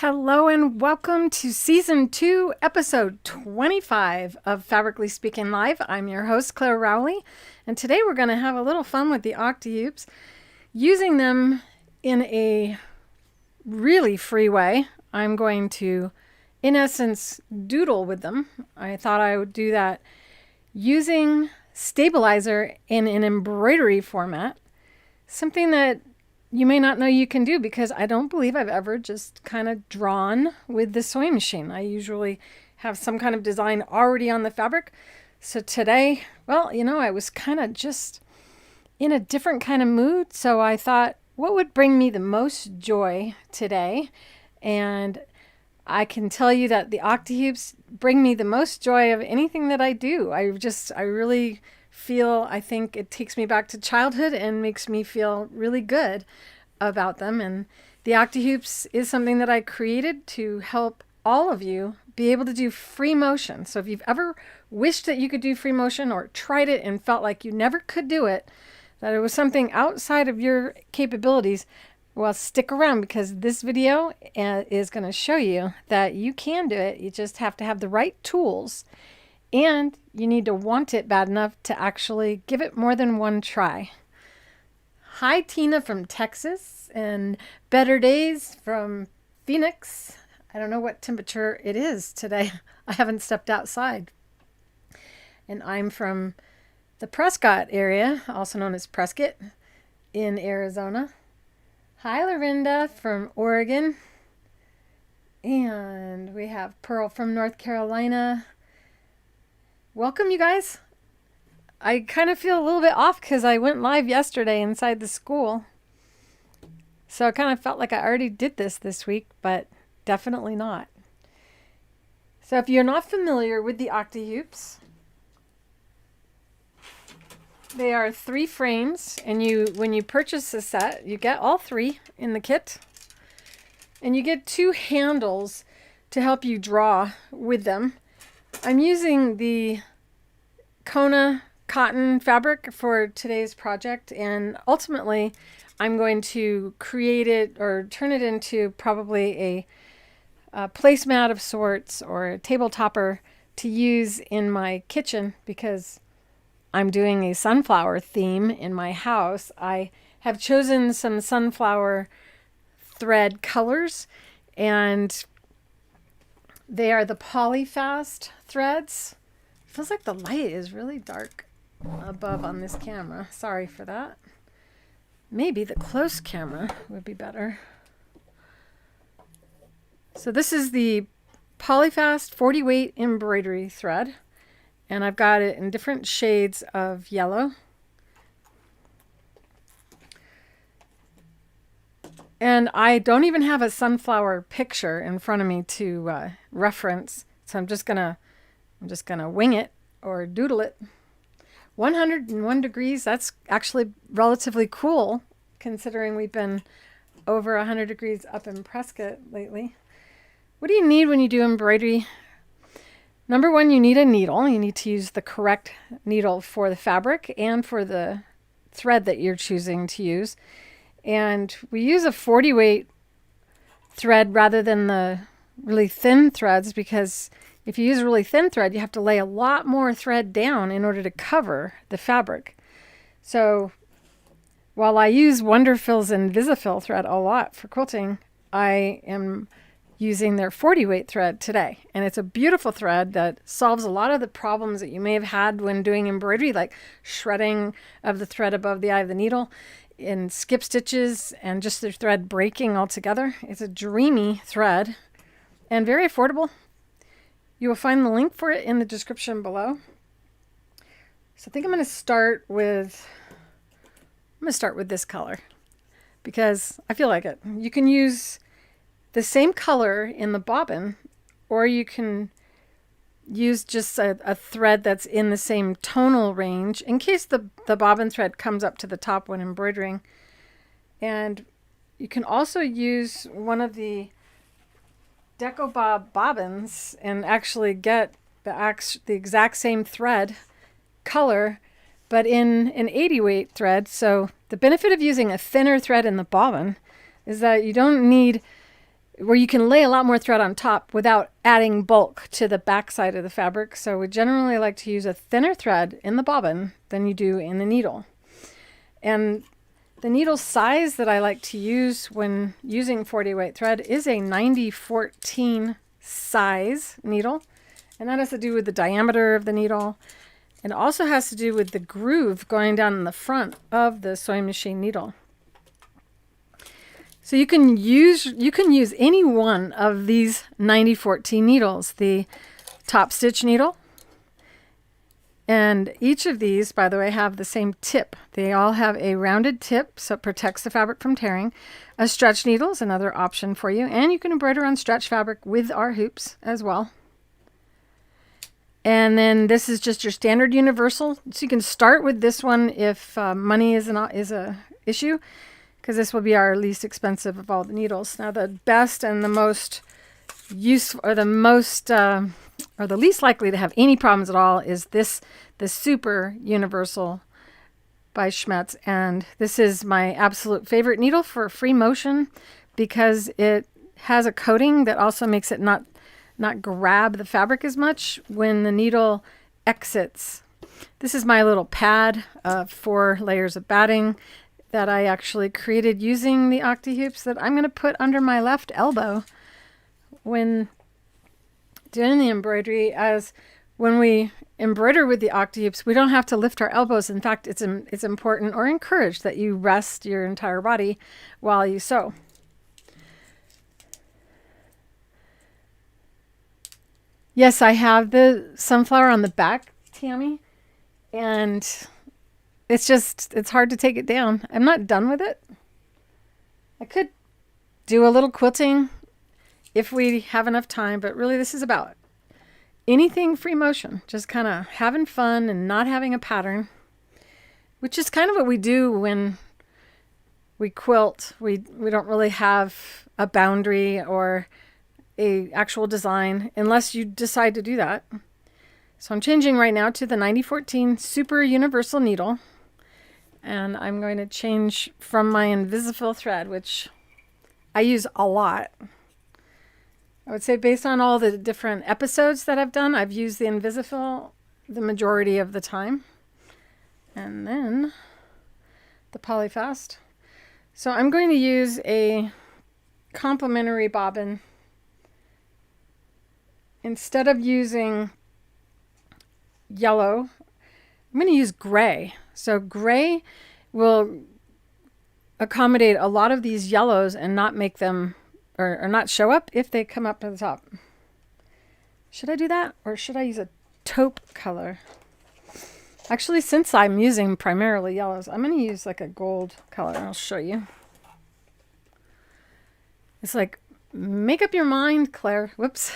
Hello and welcome to Season 2, Episode 25 of Fabrically Speaking Live. I'm your host, Clare Rowley, and today we're going to have a little fun with the Octi-Hoops, using them in a really free way. I'm going to, in essence, doodle with them. I thought I would do that using stabilizer in an embroidery format, something that you may not know you can do because I don't believe I've ever just kind of drawn with the sewing machine. I usually have some kind of design already on the fabric. So today, well, I was kind of just in a different kind of mood. So I thought, what would bring me the most joy today? And I can tell you that the Octi-Hoops bring me the most joy of anything that I do. I really feel, I think it takes me back to childhood and makes me feel really good about them. And the Octi-Hoops is something that I created to help all of you be able to do free motion. So if you've ever wished that you could do free motion or tried it and felt like you never could do it, that it was something outside of your capabilities, well, stick around because this video is going to show you that you can do it. You just have to have the right tools. And you need to want it bad enough to actually give it more than one try. Hi, Tina from Texas, and Better Days from Phoenix. I don't know what temperature it is today. I haven't stepped outside. And I'm from the Prescott area, also known as Prescott, in Arizona. Hi, Lorinda from Oregon. And we have Pearl from North Carolina. Welcome, you guys. I kind of feel a little bit off because I went live yesterday inside the school. So I kind of felt like I already did this week, but definitely not. So if you're not familiar with the Octi-Hoops, they are 3 frames, and when you purchase the set, you get all 3 in the kit. And you get 2 handles to help you draw with them. I'm using the Kona cotton fabric for today's project, and ultimately I'm going to create it or turn it into probably a placemat of sorts or a table topper to use in my kitchen because I'm doing a sunflower theme in my house. I have chosen some sunflower thread colors, and they are the PolyFast threads. Feels like the light is really dark above on this camera. Sorry for that. Maybe the close camera would be better. So this is the PolyFast 40 weight embroidery thread, and I've got it in different shades of yellow. And I don't even have a sunflower picture in front of me to reference, so I'm just gonna wing it or doodle it. 101 degrees, that's actually relatively cool considering we've been over 100 degrees up in Prescott lately. What do you need when you do embroidery? Number one, you need a needle. You need to use the correct needle for the fabric and for the thread that you're choosing to use. And we use a 40 weight thread rather than the really thin threads because if you use a really thin thread, you have to lay a lot more thread down in order to cover the fabric. So while I use Wonderfil's Invisifil thread a lot for quilting, I am using their 40 weight thread today. And it's a beautiful thread that solves a lot of the problems that you may have had when doing embroidery, like shredding of the thread above the eye of the needle and skip stitches and just the thread breaking altogether. It's a dreamy thread and very affordable. You will find the link for it in the description below. So I think I'm going to start with this color because I feel like it. You can use the same color in the bobbin, or you can use just a thread that's in the same tonal range in case the bobbin thread comes up to the top when embroidering. And you can also use one of the Deco Bob bobbins and actually get the exact same thread color, but in an 80 weight thread. So the benefit of using a thinner thread in the bobbin is that you don't need where you can lay a lot more thread on top without adding bulk to the back side of the fabric. So we generally like to use a thinner thread in the bobbin than you do in the needle. And the needle size that I like to use when using 40 weight thread is a 90-14 size needle. And that has to do with the diameter of the needle. It also has to do with the groove going down in the front of the sewing machine needle. So you can use any one of these 90-14 needles, the top stitch needle. And each of these, by the way, have the same tip. They all have a rounded tip, so it protects the fabric from tearing. A stretch needle is another option for you. And you can embroider on stretch fabric with our hoops as well. And then this is just your standard universal. So you can start with this one if money is a issue, because this will be our least expensive of all the needles. Now the best and the most useful, or the least likely to have any problems at all, is the Super Universal by Schmetz. And this is my absolute favorite needle for free motion, because it has a coating that also makes it not grab the fabric as much when the needle exits. This is my little pad of 4 layers of batting that I actually created using the Octi-Hoops that I'm going to put under my left elbow when doing the embroidery. As when we embroider with the Octi-Hoops, we don't have to lift our elbows. In fact, it's important or encouraged that you rest your entire body while you sew. Yes, I have the sunflower on the back, Tammy, and it's hard to take it down. I'm not done with it. I could do a little quilting if we have enough time, but really this is about anything free motion, just kind of having fun and not having a pattern, which is kind of what we do when we quilt. We don't really have a boundary or a actual design unless you decide to do that. So I'm changing right now to the 90-14 Super Universal needle. And I'm going to change from my Invisifill thread, which I use a lot. I would say based on all the different episodes that I've done, I've used the Invisifill the majority of the time. And then the PolyFast. So I'm going to use a complementary bobbin. Instead of using yellow, I'm going to use gray. So gray will accommodate a lot of these yellows and not make them, or not show up if they come up to the top. Should I do that, or should I use a taupe color? Actually, since I'm using primarily yellows, I'm going to use like a gold color. I'll show you. It's like, make up your mind, Claire. Whoops.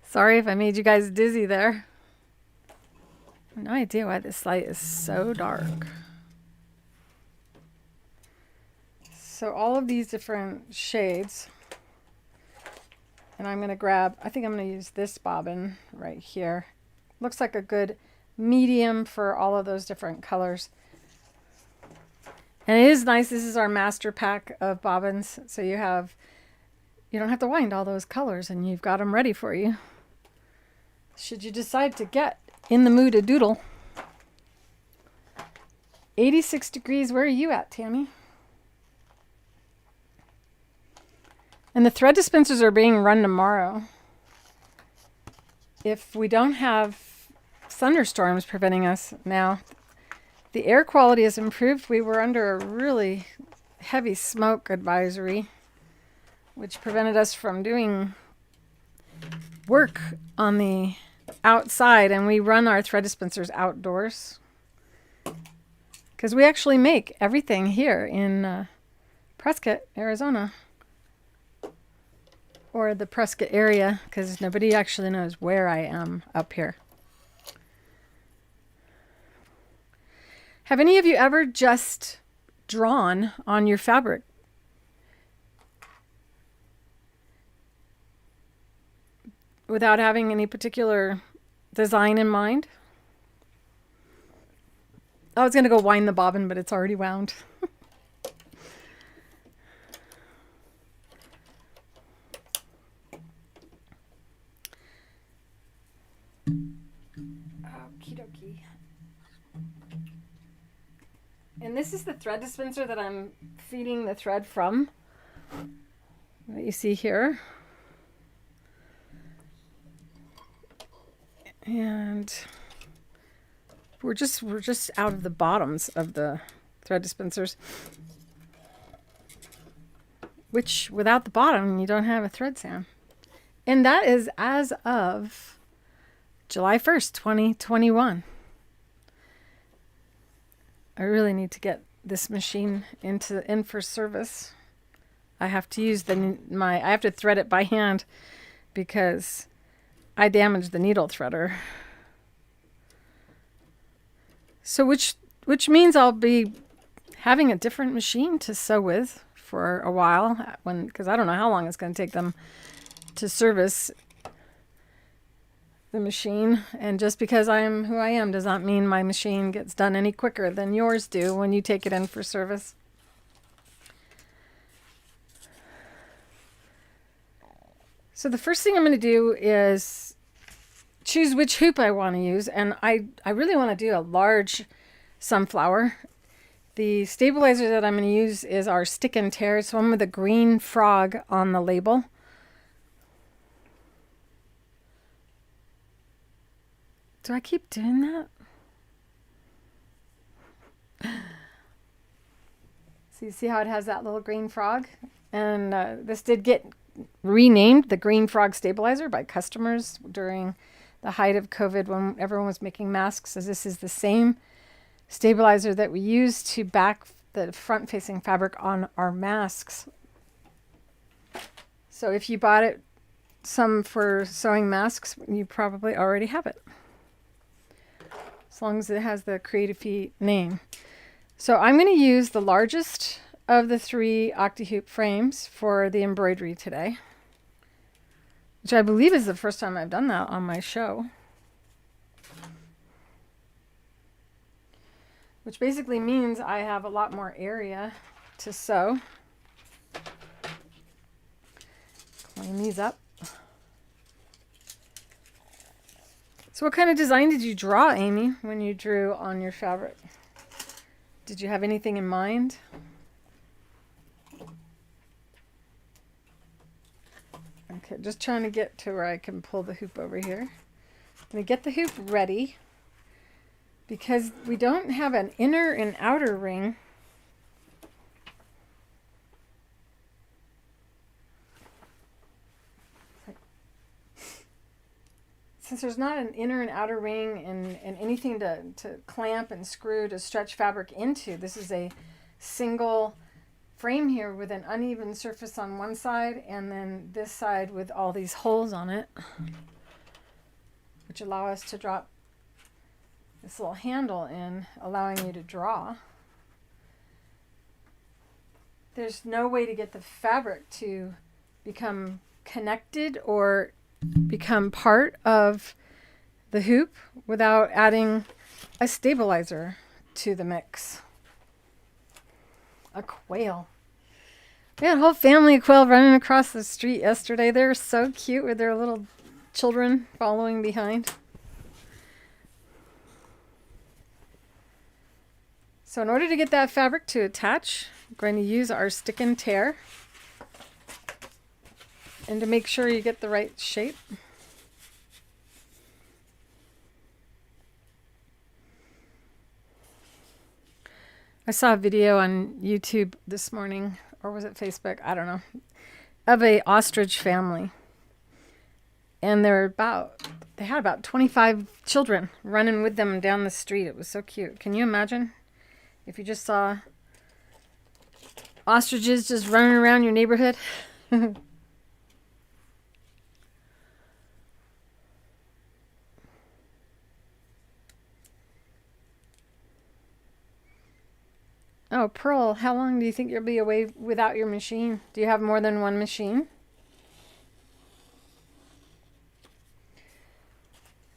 Sorry if I made you guys dizzy there. I have no idea why this light is so dark. So all of these different shades. And I'm going to grab, I think I'm going to use this bobbin right here. Looks like a good medium for all of those different colors. And it is nice. This is our master pack of bobbins. So you don't have to wind all those colors, and you've got them ready for you, should you decide to get in the mood to doodle. 86 degrees. Where are you at, Tammy? And the thread dispensers are being run tomorrow. If we don't have thunderstorms preventing us now, the air quality has improved. We were under a really heavy smoke advisory, which prevented us from doing work on the outside, and we run our thread dispensers outdoors because we actually make everything here in Prescott, Arizona, or the Prescott area, because nobody actually knows where I am up here. Have any of you ever just drawn on your fabric? Without having any particular design in mind? I was going to go wind the bobbin, but it's already wound. Okie dokie. And this is the thread dispenser that I'm feeding the thread from, that you see here. And we're just out of the bottoms of the thread dispensers, which without the bottom, you don't have a thread sound. And that is as of July 1st, 2021. I really need to get this machine in for service. I have to use I have to thread it by hand because I damaged the needle threader. So which means I'll be having a different machine to sew with for a while, because I don't know how long it's going to take them to service the machine. And just because I am who I am does not mean my machine gets done any quicker than yours do when you take it in for service. So the first thing I'm going to do is choose which hoop I want to use, and I really want to do a large sunflower. The stabilizer that I'm going to use is our Stick and Tear. It's one with a green frog on the label. Do I keep doing that? So you see how it has that little green frog? And this did get renamed the Green Frog Stabilizer by customers during the height of COVID when everyone was making masks. So this is the same stabilizer that we use to back the front-facing fabric on our masks. So if you bought it some for sewing masks, you probably already have it, as long as it has the Creative Feet name. So I'm going to use the largest of the 3 Octi-Hoop frames for the embroidery today, which I believe is the first time I've done that on my show. Which basically means I have a lot more area to sew. Clean these up. So what kind of design did you draw, Amy, when you drew on your fabric? Did you have anything in mind? Okay, just trying to get to where I can pull the hoop over here. I'm going to get the hoop ready because we don't have an inner and outer ring. Since there's not an inner and outer ring and anything to clamp and screw to stretch fabric into, this is a single frame here with an uneven surface on one side and then this side with all these holes on it, which allow us to drop this little handle in, allowing you to draw. There's no way to get the fabric to become connected or become part of the hoop without adding a stabilizer to the mix. A quail. We had a whole family of quail running across the street yesterday. They were so cute with their little children following behind. So in order to get that fabric to attach, I'm going to use our Stick and Tear. And to make sure you get the right shape. I saw a video on YouTube this morning, or was it Facebook? I don't know, of a ostrich family. And they had about 25 children running with them down the street. It was so cute. Can you imagine if you just saw ostriches just running around your neighborhood? Oh, Pearl, how long do you think you'll be away without your machine? Do you have more than one machine?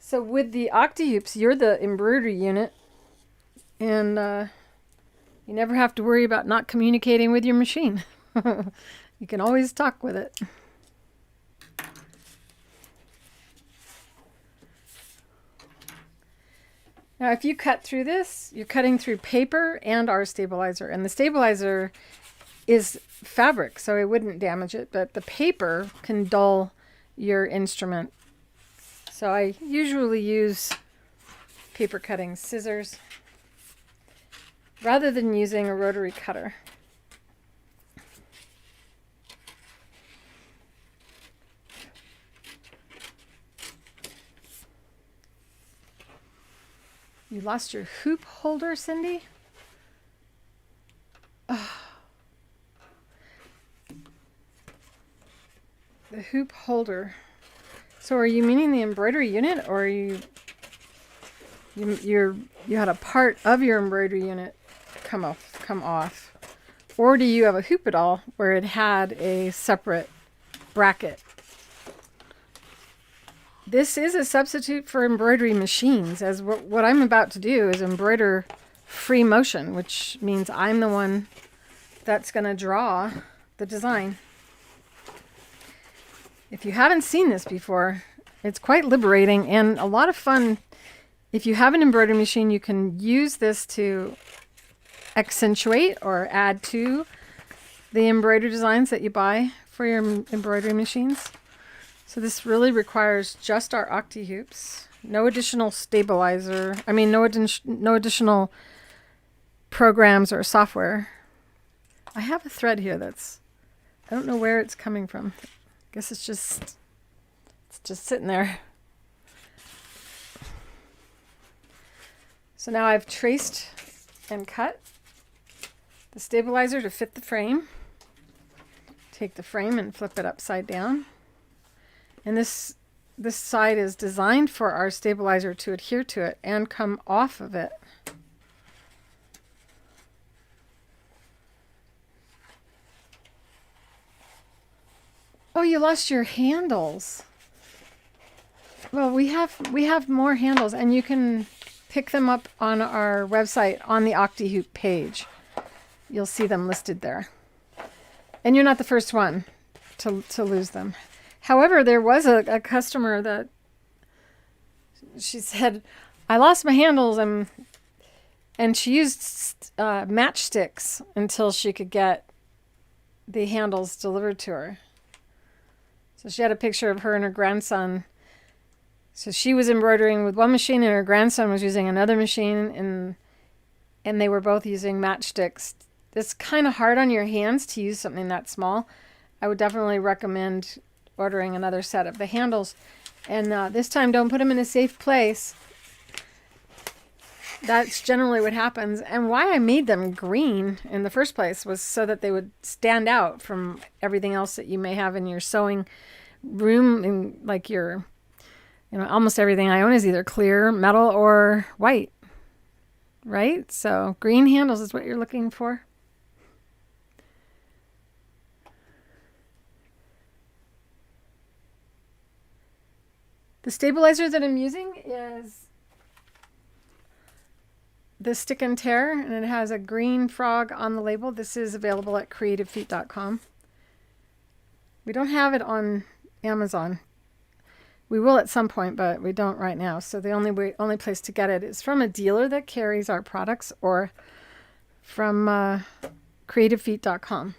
So with the Octi-Hoops, you're the embroidery unit, and you never have to worry about not communicating with your machine. You can always talk with it. Now, if you cut through this, you're cutting through paper and our stabilizer. And the stabilizer is fabric, so it wouldn't damage it, but the paper can dull your instrument. So I usually use paper cutting scissors rather than using a rotary cutter. You lost your hoop holder, Cindy? Oh. The hoop holder. So are you meaning the embroidery unit, or are you had a part of your embroidery unit come off? Or do you have a hoop at all where it had a separate bracket? This is a substitute for embroidery machines, as what I'm about to do is embroider free motion, which means I'm the one that's going to draw the design. If you haven't seen this before, it's quite liberating and a lot of fun. If you have an embroidery machine, you can use this to accentuate or add to the embroidery designs that you buy for your embroidery machines. So this really requires just our Octi-Hoops, no additional stabilizer. I mean, no additional programs or software. I have a thread here I don't know where it's coming from. I guess it's just sitting there. So now I've traced and cut the stabilizer to fit the frame. Take the frame and flip it upside down. And this side is designed for our stabilizer to adhere to it and come off of it. Oh, you lost your handles. Well, we have more handles, and you can pick them up on our website on the Octi-Hoop page. You'll see them listed there. And you're not the first one to lose them. However, there was a customer that she said, I lost my handles, and she used matchsticks until she could get the handles delivered to her. So she had a picture of her and her grandson. So she was embroidering with one machine and her grandson was using another machine, and they were both using matchsticks. It's kind of hard on your hands to use something that small. I would definitely recommend ordering another set of the handles. And this time, don't put them in a safe place. That's generally what happens. And why I made them green in the first place was so that they would stand out from everything else that you may have in your sewing room. And like almost everything I own is either clear, metal, or white. Right? So green handles is what you're looking for. The stabilizer that I'm using is the Stick and Tear, and it has a green frog on the label. This is available at creativefeet.com. We don't have it on Amazon. We will at some point, but we don't right now. So the only place to get it is from a dealer that carries our products or from creativefeet.com.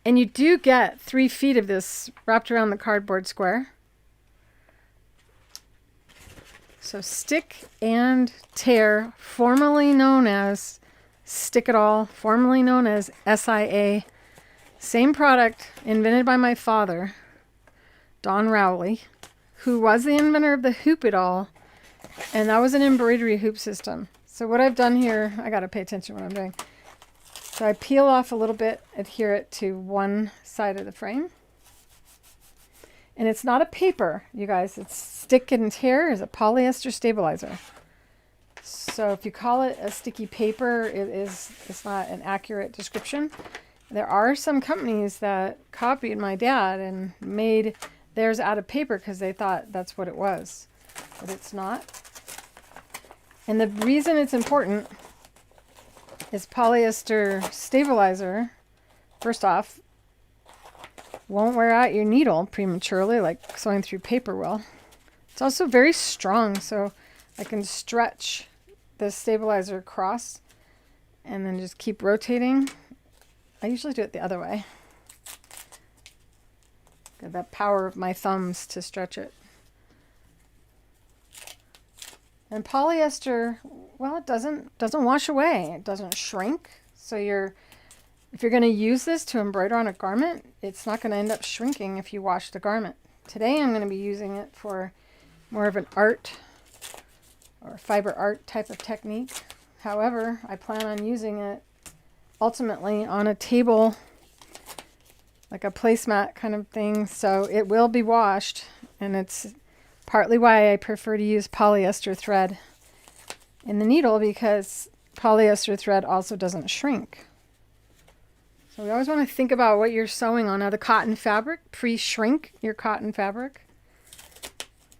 And you do get 3 feet of this wrapped around the cardboard square. So Stick and Tear, formerly known as Stick It All, formerly known as SIA. Same product, invented by my father, Don Rowley, who was the inventor of the Hoop It All, and that was an embroidery hoop system. So what I've done here, I got to pay attention to what I'm doing. So I peel off a little bit, adhere it to one side of the frame. And it's not a paper, you guys. It's Stick and Tear is a polyester stabilizer. So if you call it a sticky paper, it's not an accurate description. There are some companies that copied my dad and made theirs out of paper because they thought that's what it was, but it's not. And the reason it's important is polyester stabilizer, first off, won't wear out your needle prematurely like sewing through paper will. It's also very strong, so I can stretch the stabilizer across and then just keep rotating. I usually do it the other way. Got that power of my thumbs to stretch it. And polyester, well, it doesn't wash away. It doesn't shrink. So if you're going to use this to embroider on a garment, it's not going to end up shrinking if you wash the garment. Today I'm going to be using it for more of an art or fiber art type of technique. However, I plan on using it ultimately on a table, like a placemat kind of thing. So it will be washed, and it's partly why I prefer to use polyester thread in the needle, because polyester thread also doesn't shrink. So we always want to think about what you're sewing on. Now the cotton fabric, pre-shrink your cotton fabric.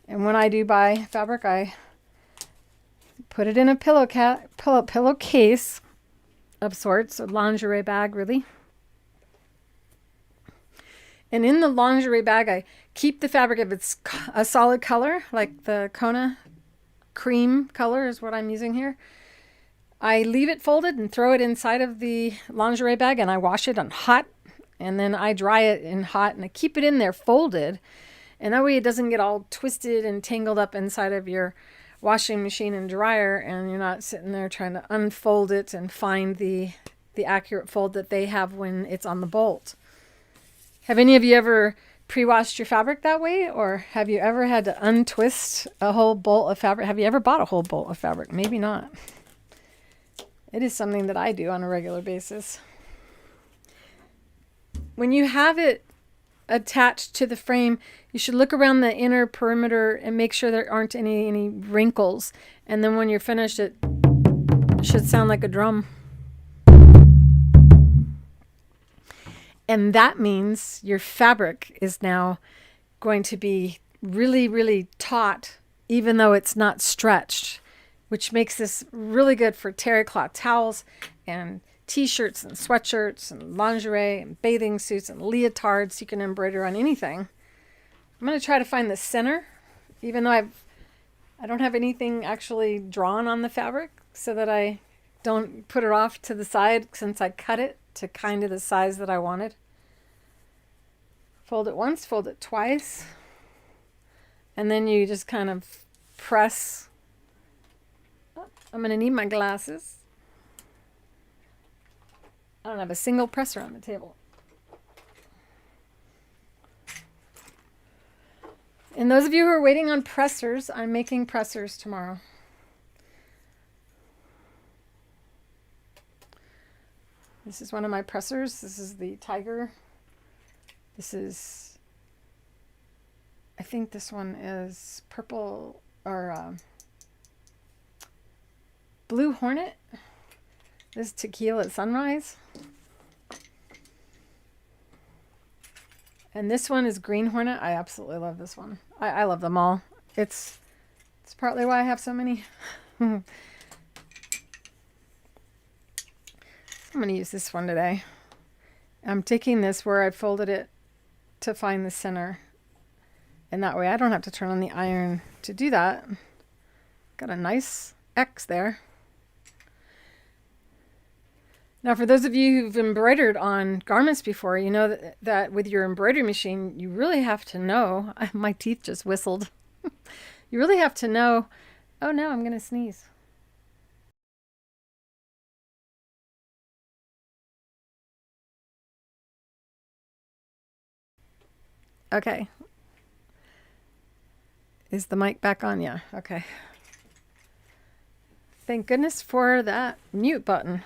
And when I do buy fabric, I put it in a pillowcase of sorts, a lingerie bag really. And in the lingerie bag, I keep the fabric if it's a solid color, like the Kona cream color is what I'm using here. I leave it folded and throw it inside of the lingerie bag, and I wash it on hot, and then I dry it in hot, and I keep it in there folded, and that way it doesn't get all twisted and tangled up inside of your washing machine and dryer, and you're not sitting there trying to unfold it and find the accurate fold that they have when it's on the bolt. Have any of you ever pre-washed your fabric that way, or have you ever had to untwist a whole bolt of fabric? Have you ever bought a whole bolt of fabric? Maybe not. It is something that I do on a regular basis. When you have it attached to the frame, you should look around the inner perimeter and make sure there aren't any wrinkles. And then when you're finished, it should sound like a drum. And that means your fabric is now going to be really, really taut, even though it's not stretched, which makes this really good for terry cloth towels and t-shirts and sweatshirts and lingerie and bathing suits and leotards. You can embroider on anything. I'm going to try to find the center, even though I don't have anything actually drawn on the fabric, so that I don't put it off to the side, since I cut it to kind of the size that I wanted. Fold it once, fold it twice, and then you just kind of press. Oh, I'm going to need my glasses. I don't have a single presser on the table. And those of you who are waiting on pressers, I'm making pressers tomorrow. This is one of my pressers. This is the Tiger. This is, I think this one is purple or Blue Hornet. This is Tequila Sunrise. And this one is Green Hornet. I absolutely love this one. I love them all. It's partly why I have so many. I'm going to use this one today. I'm taking this where I folded it to find the center. And that way I don't have to turn on the iron to do that. Got a nice X there. Now, for those of you who've embroidered on garments before, you know that with your embroidery machine, you really have to know. My teeth just whistled. You really have to know. Oh no, I'm going to sneeze. Okay. Is the mic back on? Yeah. Okay. Thank goodness for that mute button.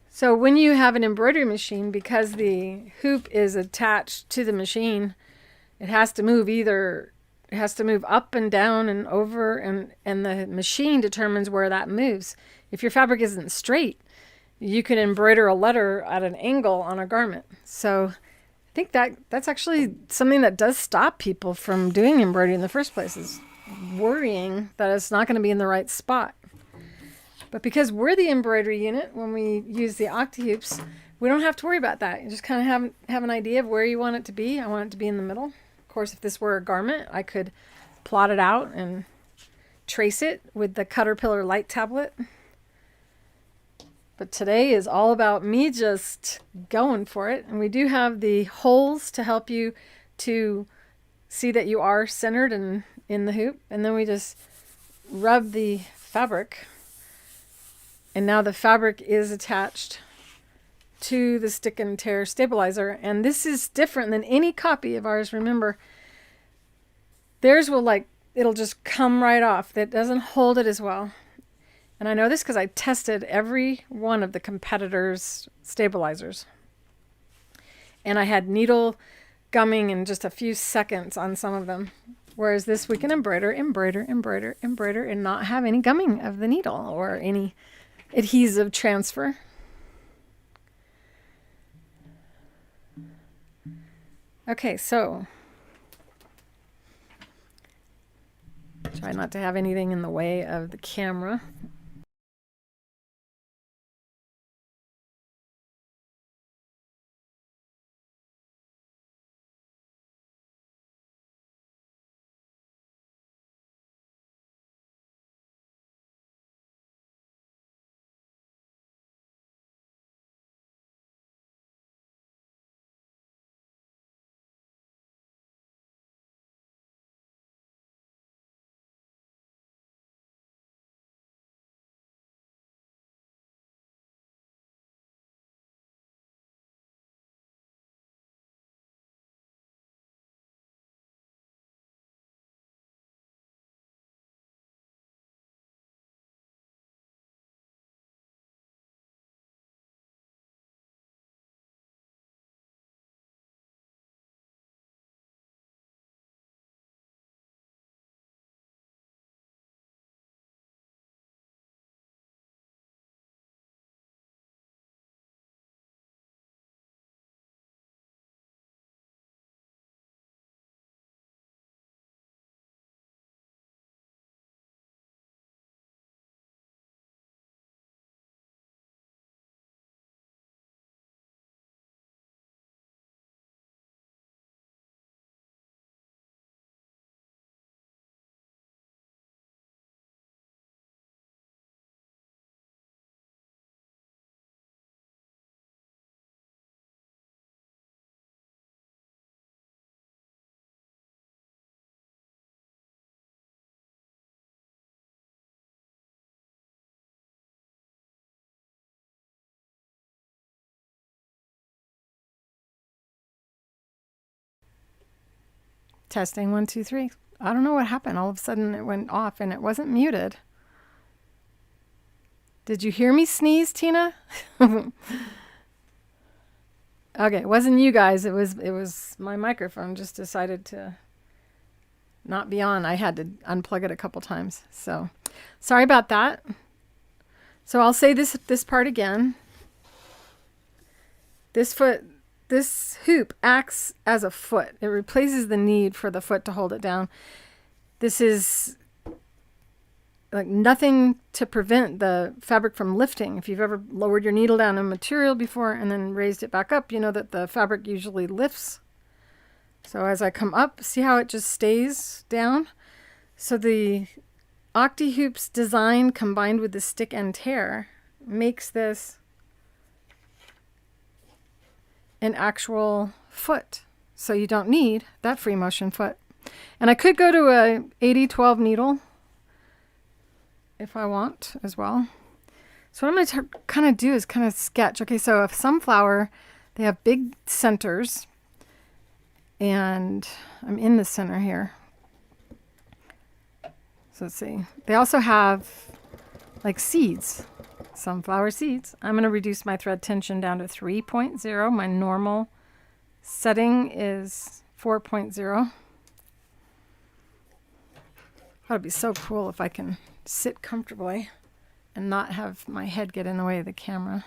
So when you have an embroidery machine, because the hoop is attached to the machine, it has to move up and down and over, and the machine determines where that moves. If your fabric isn't straight, you can embroider a letter at an angle on a garment. So I think that's actually something that does stop people from doing embroidery in the first place, is worrying that it's not going to be in the right spot. But because we're the embroidery unit, when we use the Octi-Hoops, we don't have to worry about that. You just kind of have an idea of where you want it to be. I want it to be in the middle. Of course, if this were a garment, I could plot it out and trace it with the Caterpillar light tablet. But today is all about me just going for it. And we do have the holes to help you to see that you are centered and in the hoop. And then we just rub the fabric. And now the fabric is attached to the stick and tear stabilizer. And this is different than any copy of ours. Remember, theirs will it'll just come right off. That doesn't hold it as well. And I know this because I tested every one of the competitors' stabilizers. And I had needle gumming in just a few seconds on some of them. Whereas this we can embroider, and not have any gumming of the needle or any adhesive transfer. Okay, so try not to have anything in the way of the camera. Testing 1, 2, 3. I don't know what happened. All of a sudden it went off and it wasn't muted. Did you hear me sneeze, Tina? Okay, it wasn't you guys. It was my microphone just decided to not be on. I had to unplug it a couple times. So sorry about that. So I'll say this part again. This hoop acts as a foot. It replaces the need for the foot to hold it down. This is like nothing to prevent the fabric from lifting. If you've ever lowered your needle down in material before and then raised it back up, you know that the fabric usually lifts. So as I come up, see how it just stays down? So the Octi-Hoops design combined with the stick and tear makes this an actual foot. So you don't need that free motion foot. And I could go to a 80-12 needle if I want as well. So what I'm going to kind of do is kind of sketch. Okay, so a sunflower, they have big centers. And I'm in the center here. So let's see. They also have like seeds. Sunflower seeds. I'm going to reduce my thread tension down to 3.0. My normal setting is 4.0. That would be so cool if I can sit comfortably and not have my head get in the way of the camera.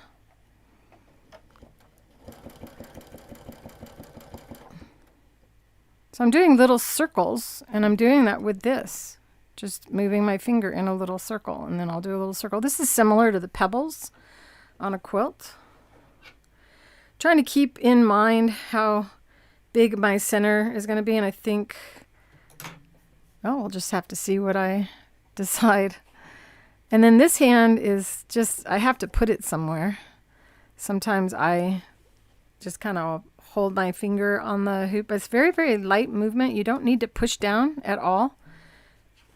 So I'm doing little circles, and I'm doing that with this. Just moving my finger in a little circle, and then I'll do a little circle. This is similar to the pebbles on a quilt. Trying to keep in mind how big my center is going to be, and I think Oh, we'll just have to see what I decide. And then this hand is just, I have to put it somewhere. Sometimes I just kind of hold my finger on the hoop. It's very, very light movement. You don't need to push down at all.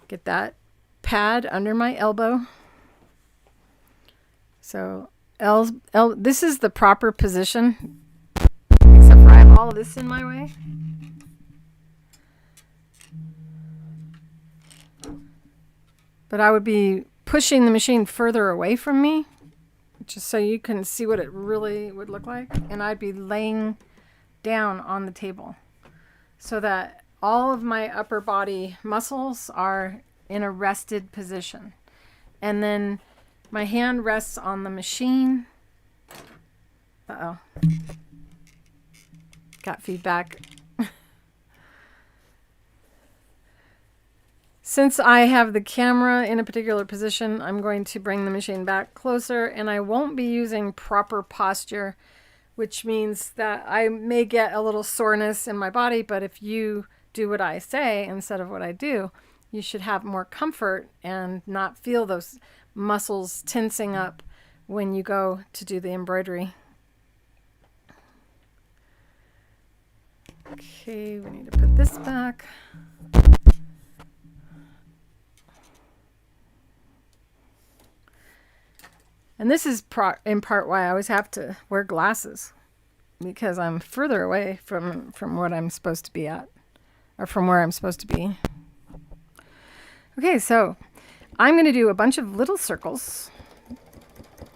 Get that pad under my elbow. So this is the proper position, except for I have all of this in my way. But I would be pushing the machine further away from me, just so you can see what it really would look like. And I'd be laying down on the table so that all of my upper body muscles are in a rested position. And then my hand rests on the machine. Uh-oh. Got feedback. Since I have the camera in a particular position, I'm going to bring the machine back closer, and I won't be using proper posture, which means that I may get a little soreness in my body, but if you do what I say instead of what I do, you should have more comfort and not feel those muscles tensing up when you go to do the embroidery. Okay, we need to put this back. And this is in part why I always have to wear glasses, because I'm further away from what I'm supposed to be at, or from where I'm supposed to be. Okay, so I'm going to do a bunch of little circles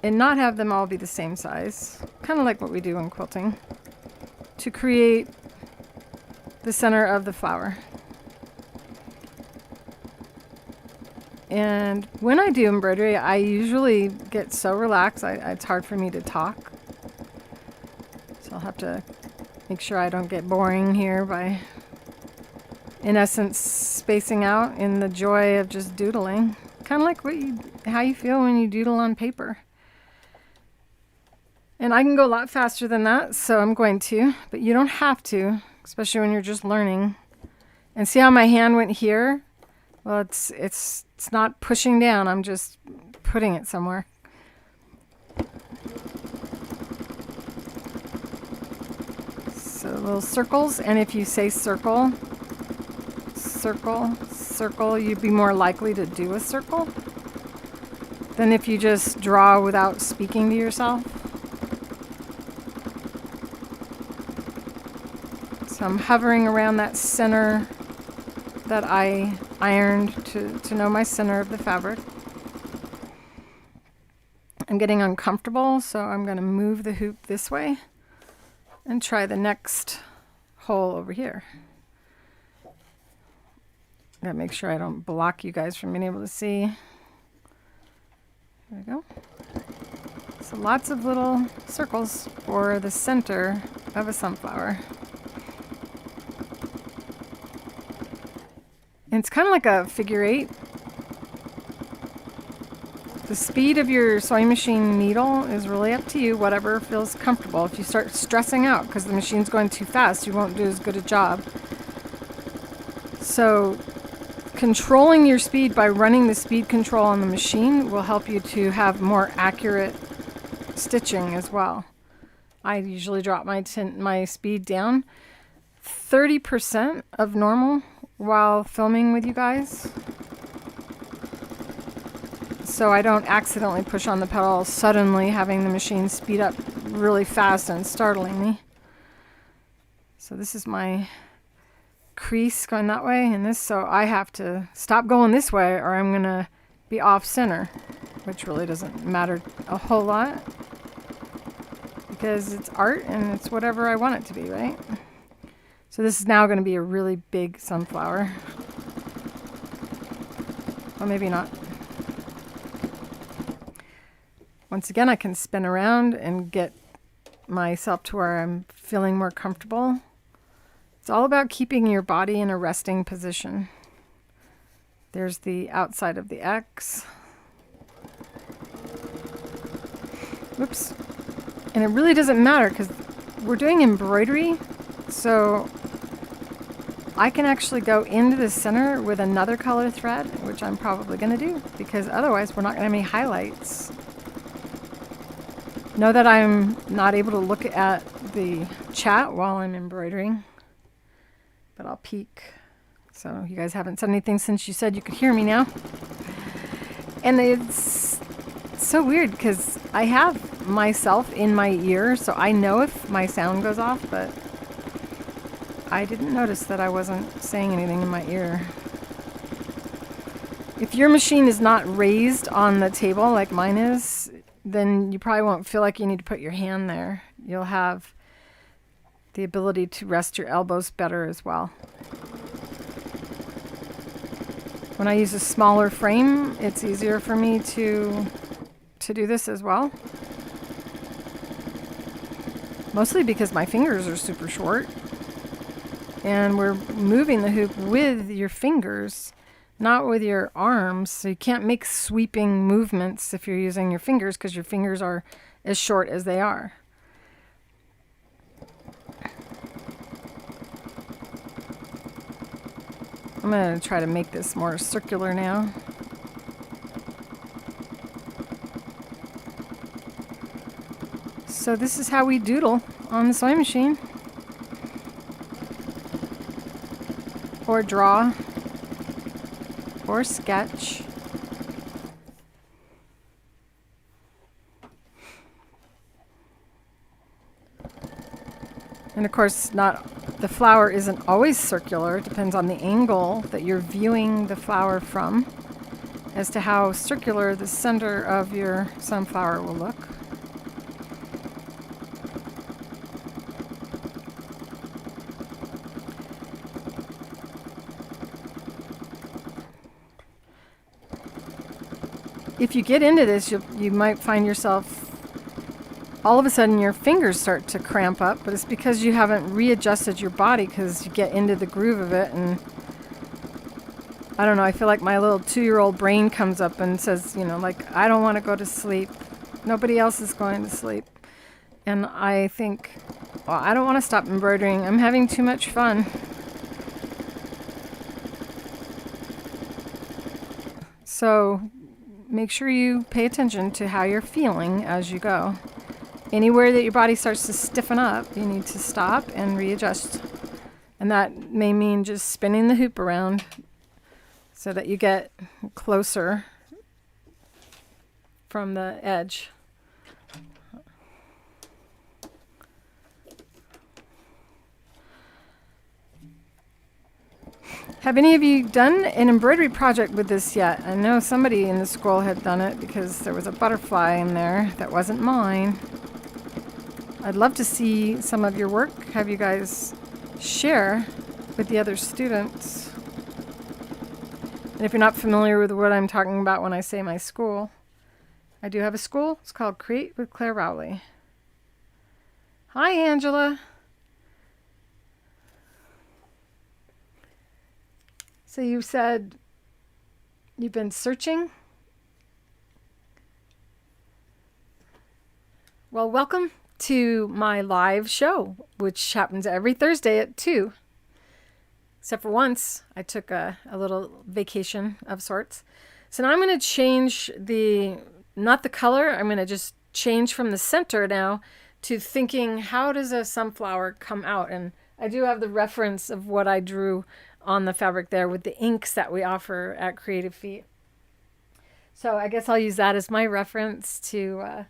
and not have them all be the same size, kind of like what we do in quilting, to create the center of the flower. And when I do embroidery, I usually get so relaxed, it's hard for me to talk. So I'll have to make sure I don't get boring here by, in essence, spacing out in the joy of just doodling. Kind of like how you feel when you doodle on paper. And I can go a lot faster than that, so I'm going to, but you don't have to, especially when you're just learning. And see how my hand went here? Well, it's not pushing down. I'm just putting it somewhere. So little circles, and if you say circle, circle, circle, you'd be more likely to do a circle than if you just draw without speaking to yourself. So I'm hovering around that center that I ironed to know my center of the fabric. I'm getting uncomfortable, so I'm going to move the hoop this way and try the next hole over here. Gotta make sure I don't block you guys from being able to see. There we go. So lots of little circles for the center of a sunflower. And it's kind of like a figure eight. The speed of your sewing machine needle is really up to you, whatever feels comfortable. If you start stressing out because the machine's going too fast, you won't do as good a job. So controlling your speed by running the speed control on the machine will help you to have more accurate stitching as well. I usually drop my speed down 30% of normal while filming with you guys, so I don't accidentally push on the pedal, suddenly having the machine speed up really fast and startling me. So this is my crease going that way, and this, so I have to stop going this way or I'm gonna be off center, which really doesn't matter a whole lot because it's art and it's whatever I want it to be, right? So this is now going to be a really big sunflower. Well, maybe not. Once again, I can spin around and get myself to where I'm feeling more comfortable. It's all about keeping your body in a resting position. There's the outside of the X. Whoops. And it really doesn't matter because we're doing embroidery, so I can actually go into the center with another color thread, which I'm probably going to do because otherwise we're not going to have any highlights. Know that I'm not able to look at the chat while I'm embroidering, but I'll peek. So you guys haven't said anything since you said you could hear me now. And it's so weird because I have myself in my ear, so I know if my sound goes off, but I didn't notice that I wasn't saying anything in my ear. If your machine is not raised on the table like mine is, then you probably won't feel like you need to put your hand there. You'll have the ability to rest your elbows better as well. When I use a smaller frame, it's easier for me to do this as well. Mostly because my fingers are super short. And we're moving the hoop with your fingers, not with your arms. So you can't make sweeping movements if you're using your fingers because your fingers are as short as they are. I'm going to try to make this more circular now. So this is how we doodle on the sewing machine. Or draw. Or sketch. And of course, the flower isn't always circular. It depends on the angle that you're viewing the flower from as to how circular the center of your sunflower will look. If you get into this, you might find yourself all of a sudden your fingers start to cramp up, but it's because you haven't readjusted your body because you get into the groove of it. And I don't know, I feel like my little 2-year-old brain comes up and says, you know, like, I don't want to go to sleep. Nobody else is going to sleep. And I think, well, I don't want to stop embroidering. I'm having too much fun. So make sure you pay attention to how you're feeling as you go. Anywhere that your body starts to stiffen up, you need to stop and readjust. And that may mean just spinning the hoop around so that you get closer from the edge. Have any of you done an embroidery project with this yet? I know somebody in the school had done it because there was a butterfly in there that wasn't mine. I'd love to see some of your work. Have you guys share with the other students. And if you're not familiar with what I'm talking about when I say my school, I do have a school. It's called Create with Clare Rowley. Hi, Angela. So you said you've been searching? Well, welcome to my live show, which happens every Thursday at 2. Except for once, I took a little vacation of sorts. So now I'm going to change not the color, I'm going to just change from the center now to thinking, how does a sunflower come out? And I do have the reference of what I drew on the fabric there with the inks that we offer at Creative Feet. So I guess I'll use that as my reference to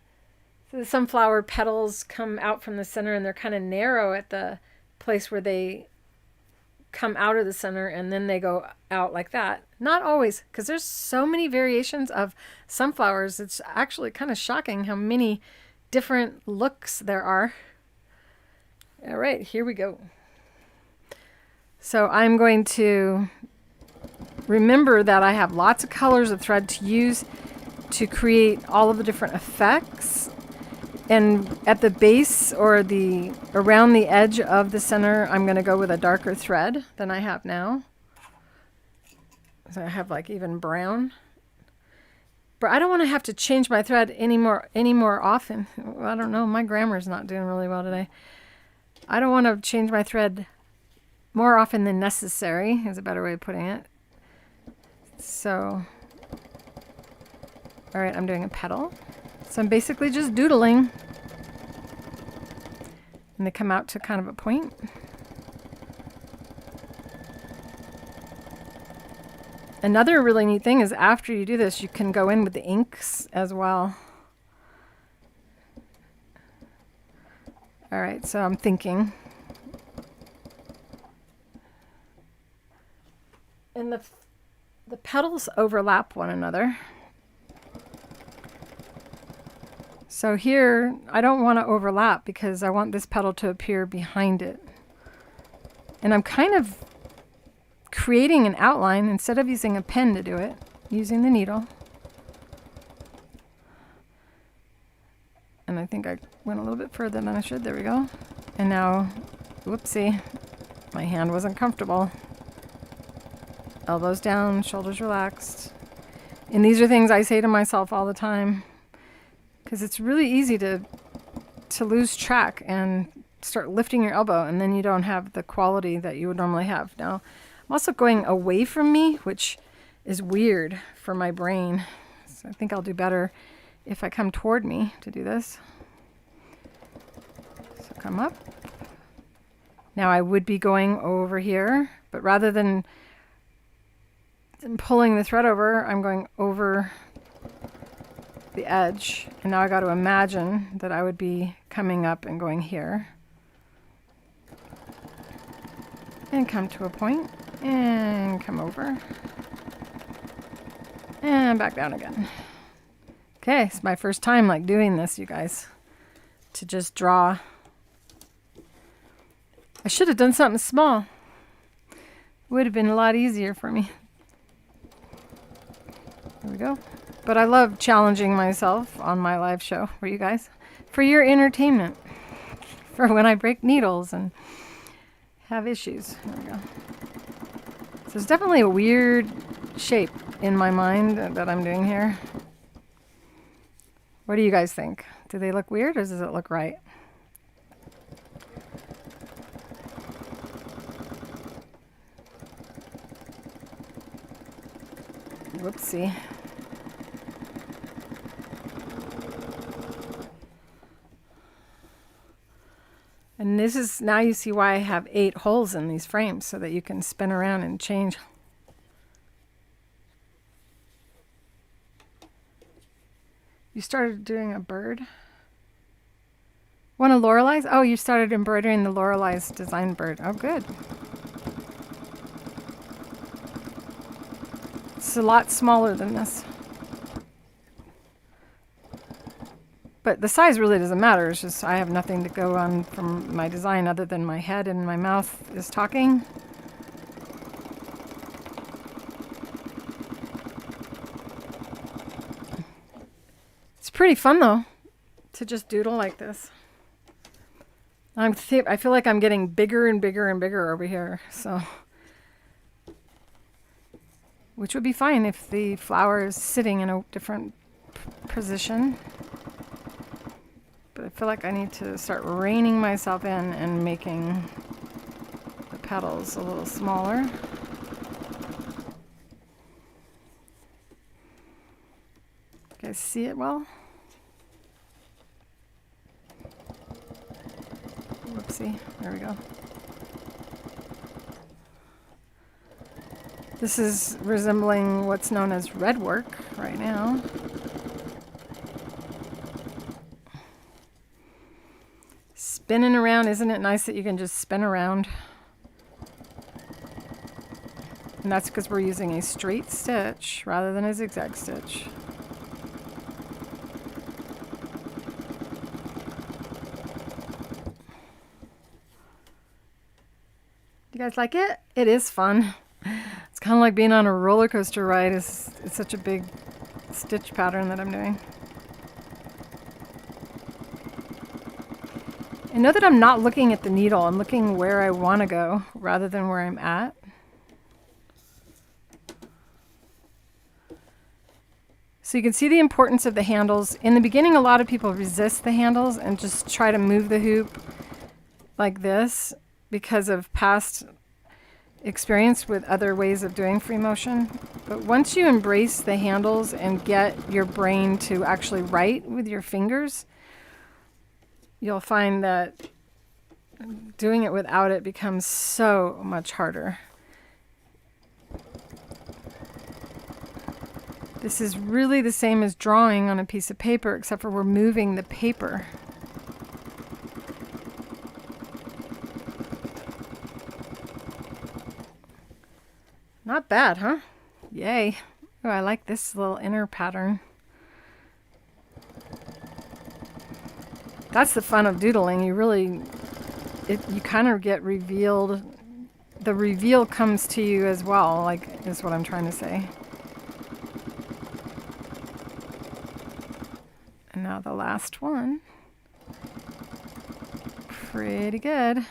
so the sunflower petals come out from the center, and they're kind of narrow at the place where they come out of the center, and then they go out like that. Not always, because there's so many variations of sunflowers. It's actually kind of shocking how many different looks there are. All right, here we go. So I'm going to remember that I have lots of colors of thread to use to create all of the different effects. And at the base or around the edge of the center, I'm going to go with a darker thread than I have now. So I have like even brown. But I don't want to have to change my thread any more often. I don't know, my grammar's not doing really well today. I don't want to change my thread more often than necessary is a better way of putting it. So, all right, I'm doing a petal. So I'm basically just doodling. And they come out to kind of a point. Another really neat thing is after you do this, you can go in with the inks as well. All right, so I'm thinking. And the petals overlap one another. So here, I don't want to overlap because I want this petal to appear behind it. And I'm kind of creating an outline instead of using a pen to do it, using the needle. And I think I went a little bit further than I should. There we go. And now, whoopsie, my hand wasn't comfortable. Elbows down, shoulders relaxed. And these are things I say to myself all the time because it's really easy to lose track and start lifting your elbow, and then you don't have the quality that you would normally have. Now, I'm also going away from me, which is weird for my brain. So I think I'll do better if I come toward me to do this. So come up. Now I would be going over here, but rather than pulling the thread over, I'm going over the edge. And now I got to imagine that I would be coming up and going here. And come to a point. And come over. And back down again. Okay, it's my first time like doing this, you guys. To just draw. I should have done something small. Would have been a lot easier for me. There we go. But I love challenging myself on my live show for you guys. For your entertainment. For when I break needles and have issues. There we go. So it's definitely a weird shape in my mind that I'm doing here. What do you guys think? Do they look weird or does it look right? Whoopsie. And this is, now you see why I have 8 holes in these frames so that you can spin around and change. You started doing a bird? One of Lorelai's? Oh, you started embroidering the Lorelai's design bird. Oh, good. It's a lot smaller than this. But the size really doesn't matter. It's just I have nothing to go on from my design other than my head and my mouth is talking. It's pretty fun though to just doodle like this. I feel like I'm getting bigger and bigger and bigger over here. So, which would be fine if the flower is sitting in a different position. But I feel like I need to start reining myself in and making the petals a little smaller. You guys see it well? Whoopsie, there we go. This is resembling what's known as red work right now. Spinning around, isn't it nice that you can just spin around? And that's because we're using a straight stitch rather than a zigzag stitch. You guys like it? It is fun. It's kind of like being on a roller coaster ride. It's such a big stitch pattern that I'm doing. I know that I'm not looking at the needle. I'm looking where I want to go rather than where I'm at. So you can see the importance of the handles. In the beginning, a lot of people resist the handles and just try to move the hoop like this because of past experienced with other ways of doing free motion. But once you embrace the handles and get your brain to actually write with your fingers, you'll find that doing it without it becomes so much harder. This is really the same as drawing on a piece of paper, except for we're moving the paper. Not bad, huh? Yay. Oh, I like this little inner pattern. That's the fun of doodling. You kind of get revealed. The reveal comes to you as well, like, is what I'm trying to say. And now the last one. Pretty good.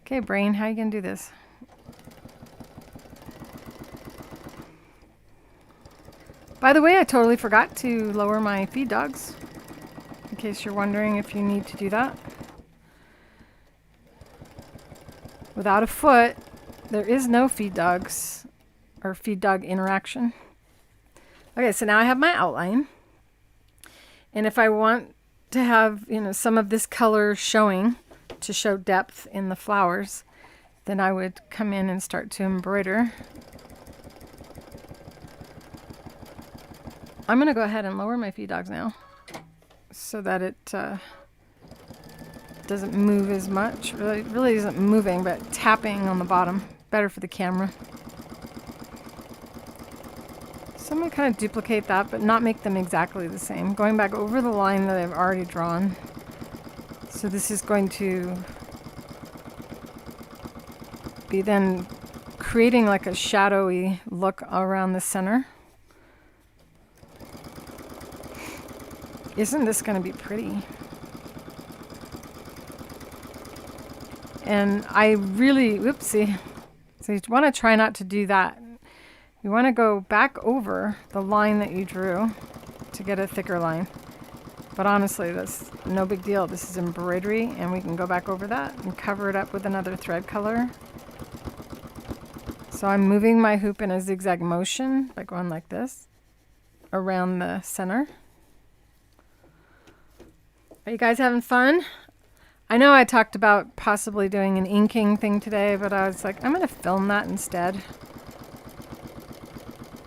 Okay, brain, how you gonna do this? By the way, I totally forgot to lower my feed dogs, in case you're wondering if you need to do that. Without a foot, there is no feed dogs or feed dog interaction. Okay, so now I have my outline. And if I want to have, some of this color showing to show depth in the flowers, then I would come in and start to embroider. I'm going to go ahead and lower my feed dogs now so that it doesn't move as much. It really isn't moving, but tapping on the bottom. Better for the camera. So I'm going to kind of duplicate that, but not make them exactly the same. Going back over the line that I've already drawn. So this is going to be then creating like a shadowy look around the center. Isn't this going to be pretty? And I really, whoopsie. So you want to try not to do that. You want to go back over the line that you drew to get a thicker line. But honestly, that's no big deal. This is embroidery, and we can go back over that and cover it up with another thread color. So I'm moving my hoop in a zigzag motion by going like this around the center. Are you guys having fun? I know I talked about possibly doing an inking thing today, but I was like, I'm going to film that instead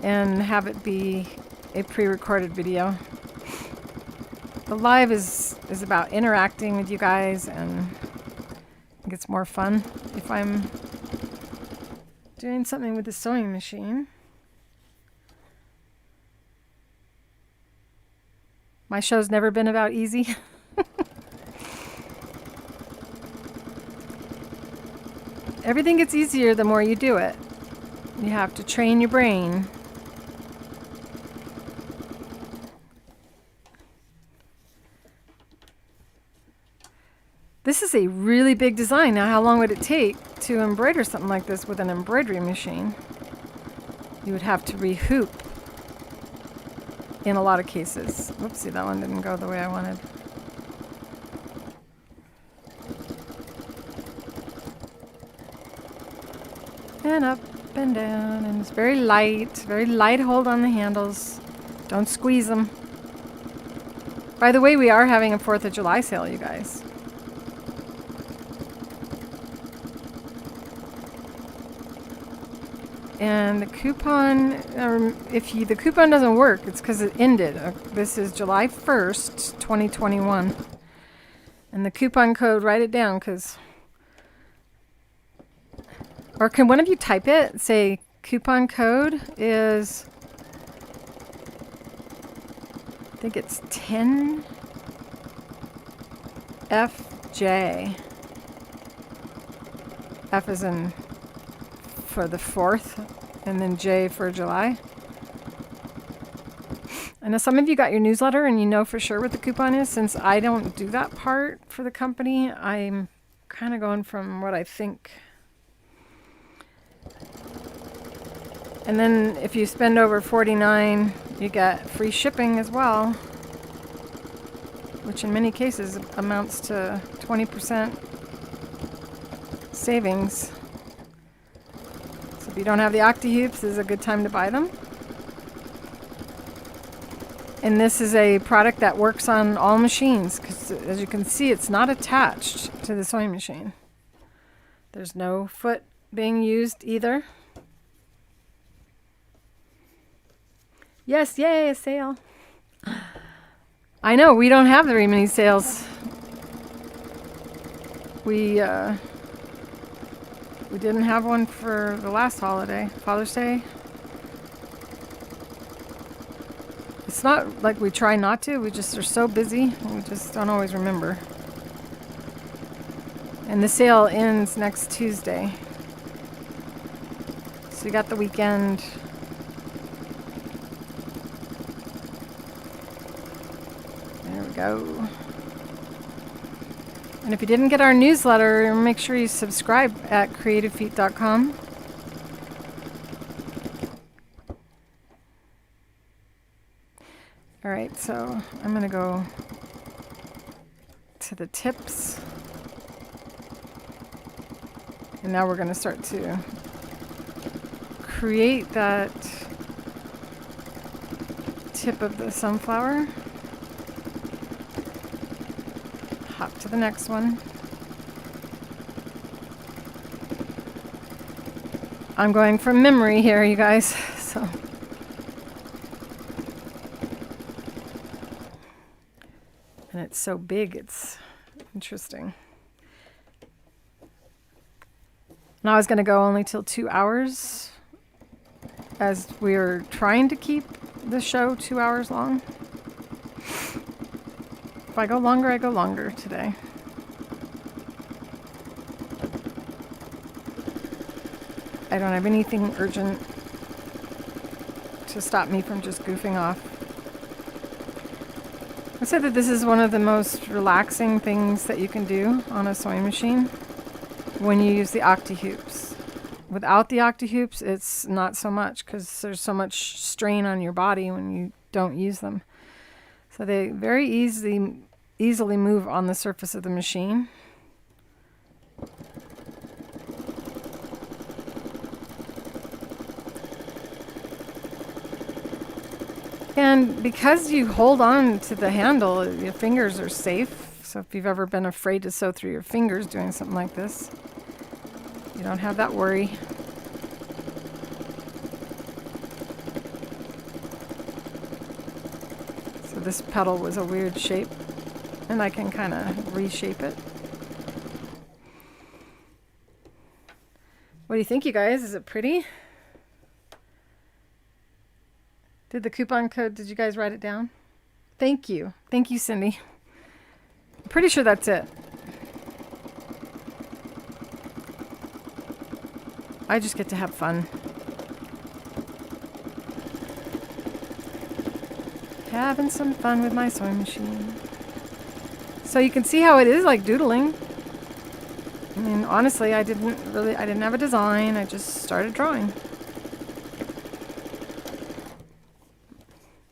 and have it be a pre-recorded video. The live is about interacting with you guys, and I think it's more fun if I'm doing something with the sewing machine. My show's never been about easy. Everything gets easier the more you do it. You have to train your brain. This is a really big design. Now, how long would it take to embroider something like this with an embroidery machine? You would have to re-hoop in a lot of cases. Whoopsie, that one didn't go the way I wanted. And up and down, and it's very light hold on the handles. Don't squeeze them. By the way, we are having a 4th of July sale, you guys. And the coupon, if the coupon doesn't work, it's because it ended. This is July 1st, 2021. And the coupon code, write it down, or can one of you type it? Say coupon code is, I think it's 10FJ. F is in for the 4th, and then J for July. I know some of you got your newsletter and you know for sure what the coupon is. Since I don't do that part for the company, I'm kind of going from what I think. And then if you spend over $49, you get free shipping as well, which in many cases amounts to 20% savings. you don't have the Octi-Hoops, this is a good time to buy them. And this is a product that works on all machines, because as you can see, it's not attached to the sewing machine. There's no foot being used either. Yes, yay, a sale. I know, we don't have very many sales. We didn't have one for the last holiday, Father's Day. It's not like we try not to, we just are so busy, we just don't always remember. And the sale ends next Tuesday. So you got the weekend. There we go. And if you didn't get our newsletter, make sure you subscribe at creativefeet.com. All right, so I'm going to go to the tips. And now we're going to start to create that tip of the sunflower. Hop to the next one. I'm going from memory here, you guys. So and it's so big, it's interesting. And I was going to go only till 2 hours, as we are trying to keep the show 2 hours long. If I go longer, I go longer today. I don't have anything urgent to stop me from just goofing off. I said that this is one of the most relaxing things that you can do on a sewing machine when you use the Octi-Hoops. Without the Octi-Hoops, it's not so much, because there's so much strain on your body when you don't use them. So they very easily move on the surface of the machine. And because you hold on to the handle, your fingers are safe. So if you've ever been afraid to sew through your fingers doing something like this, you don't have that worry. So this petal was a weird shape, and I can kind of reshape it. What do you think, you guys? Is it pretty? Did the coupon code, did you guys write it down? Thank you. Thank you, Cindy. I'm pretty sure that's it. I just get to have fun. Having some fun with my sewing machine. So you can see how it is like doodling. I mean, honestly, I didn't have a design. I just started drawing.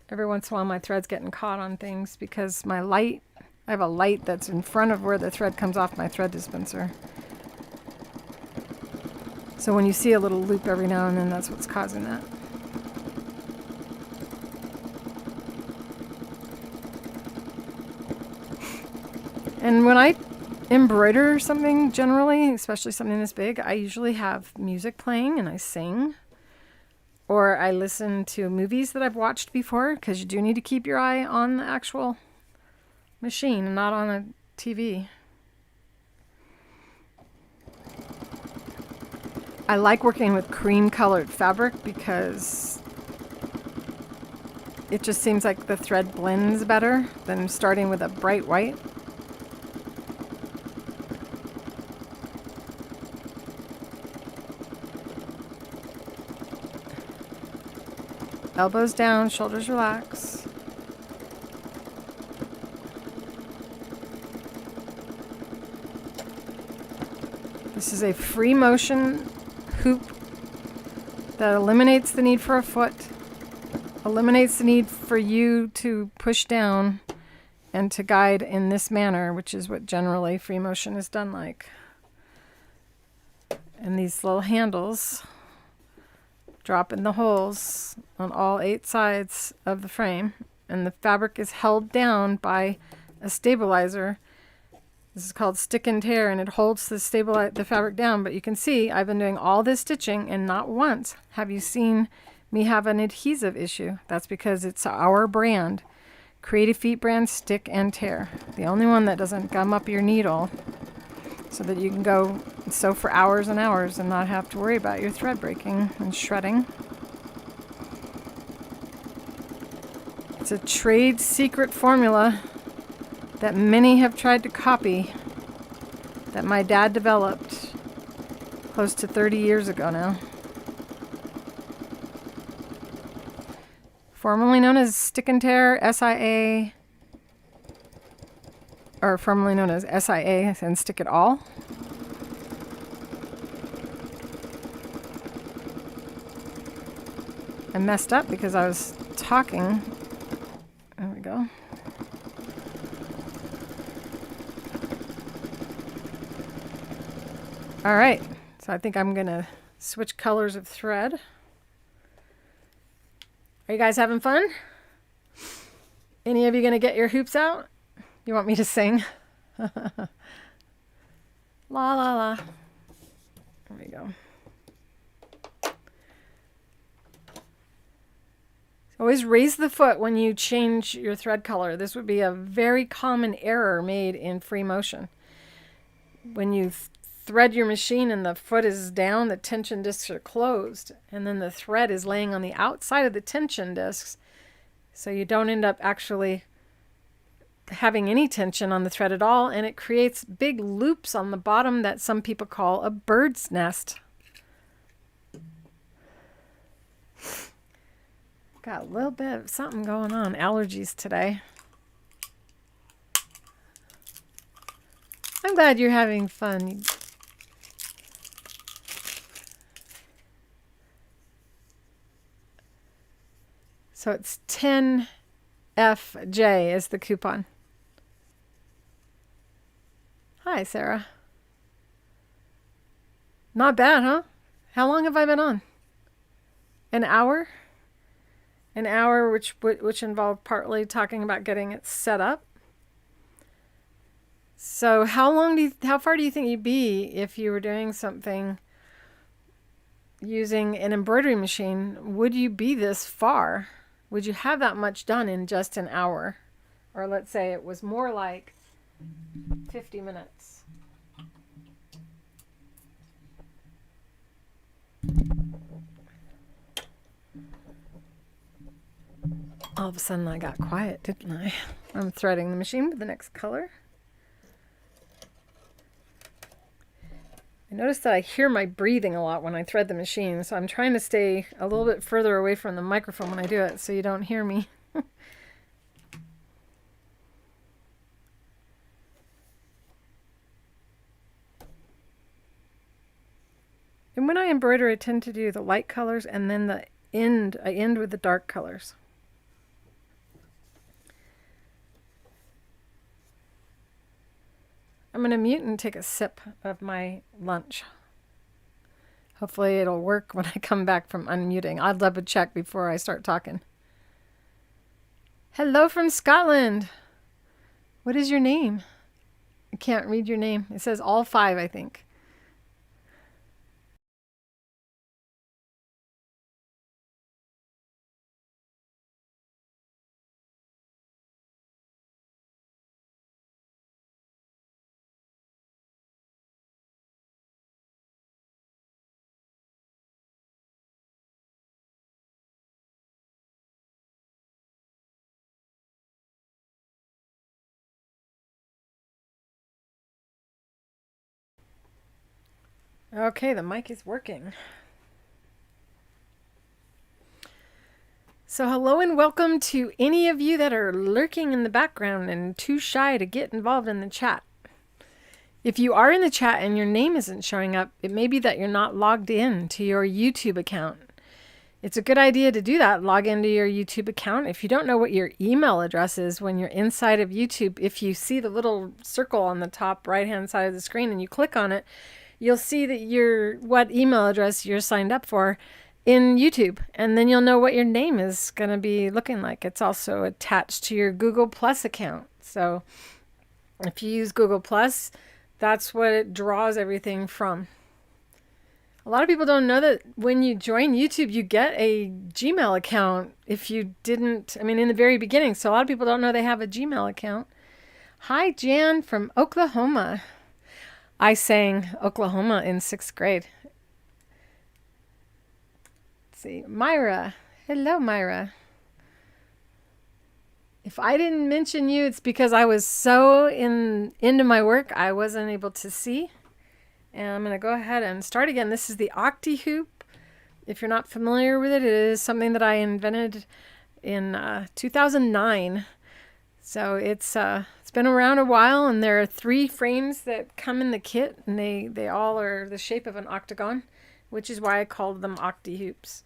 Every once in a while my thread's getting caught on things because my light, I have a light that's in front of where the thread comes off my thread dispenser. So when you see a little loop every now and then, that's what's causing that. And when I embroider something generally, especially something this big, I usually have music playing and I sing. Or I listen to movies that I've watched before, because you do need to keep your eye on the actual machine and not on a TV. I like working with cream colored fabric because it just seems like the thread blends better than starting with a bright white. Elbows down, shoulders relax. This is a free motion hoop that eliminates the need for a foot, eliminates the need for you to push down and to guide in this manner, which is what generally free motion is done like. And these little handles drop in the holes on all 8 sides of the frame, and the fabric is held down by a stabilizer. This is called stick and tear, and it holds the fabric down. But you can see I've been doing all this stitching, and not once have you seen me have an adhesive issue. That's because it's our brand, Creative Feet brand Stick and Tear, the only one that doesn't gum up your needle, so that you can go sew for hours and hours and not have to worry about your thread breaking and shredding. It's a trade secret formula that many have tried to copy, that my dad developed close to 30 years ago now. Formerly known as Stick and Tear, SIA, or formerly known as SIA and Stick It All. I messed up because I was talking. There we go. All right, so I think I'm gonna switch colors of thread. Are you guys having fun? Any of you gonna get your hoops out? You want me to sing? La la la. There we go. Always raise the foot when you change your thread color. This would be a very common error made in free motion. When you thread your machine and the foot is down, the tension discs are closed, and then the thread is laying on the outside of the tension discs, so you don't end up actually having any tension on the thread at all, and it creates big loops on the bottom that some people call a bird's nest. Got a little bit of something going on. Allergies today. I'm glad you're having fun. So it's 10FJ is the coupon. Hi, Sarah. Not bad, huh? How long have I been on? An hour? An hour, which involved partly talking about getting it set up. So how far do you think you'd be if you were doing something using an embroidery machine? Would you be this far? Would you have that much done in just an hour? Or let's say it was more like 50 minutes. All of a sudden I got quiet, didn't I? I'm threading the machine with the next color. I notice that I hear my breathing a lot when I thread the machine, so I'm trying to stay a little bit further away from the microphone when I do it so you don't hear me. And when I embroider, I tend to do the light colors, and then I end with the dark colors. I'm going to mute and take a sip of my lunch. Hopefully it'll work when I come back from unmuting. I'd love to check before I start talking. Hello from Scotland. What is your name? I can't read your name. It says all 5, I think. Okay, the mic is working. So hello and welcome to any of you that are lurking in the background and too shy to get involved in the chat. If you are in the chat and your name isn't showing up, it may be that you're not logged in to your YouTube account. It's a good idea to do that. Log into your YouTube account. If you don't know what your email address is when you're inside of YouTube, if you see the little circle on the top right-hand side of the screen and you click on it, you'll see that what email address you're signed up for. in YouTube, and then you'll know what your name is going to be looking like. It's also attached to your Google Plus account. So if you use Google Plus, that's what it draws everything from. A lot of people don't know that when you join YouTube, you get a Gmail account if you didn't, I mean, in the very beginning. So a lot of people don't know they have a Gmail account. Hi, Jan from Oklahoma. I sang Oklahoma in 6th grade. Let's see, Myra. Hello, Myra. If I didn't mention you, it's because I was so into my work, I wasn't able to see. And I'm going to go ahead and start again. This is the Octi-Hoop. If you're not familiar with it, it is something that I invented in 2009. So it's been around a while, and there are 3 frames that come in the kit, and they all are the shape of an octagon, which is why I called them Octi-Hoops.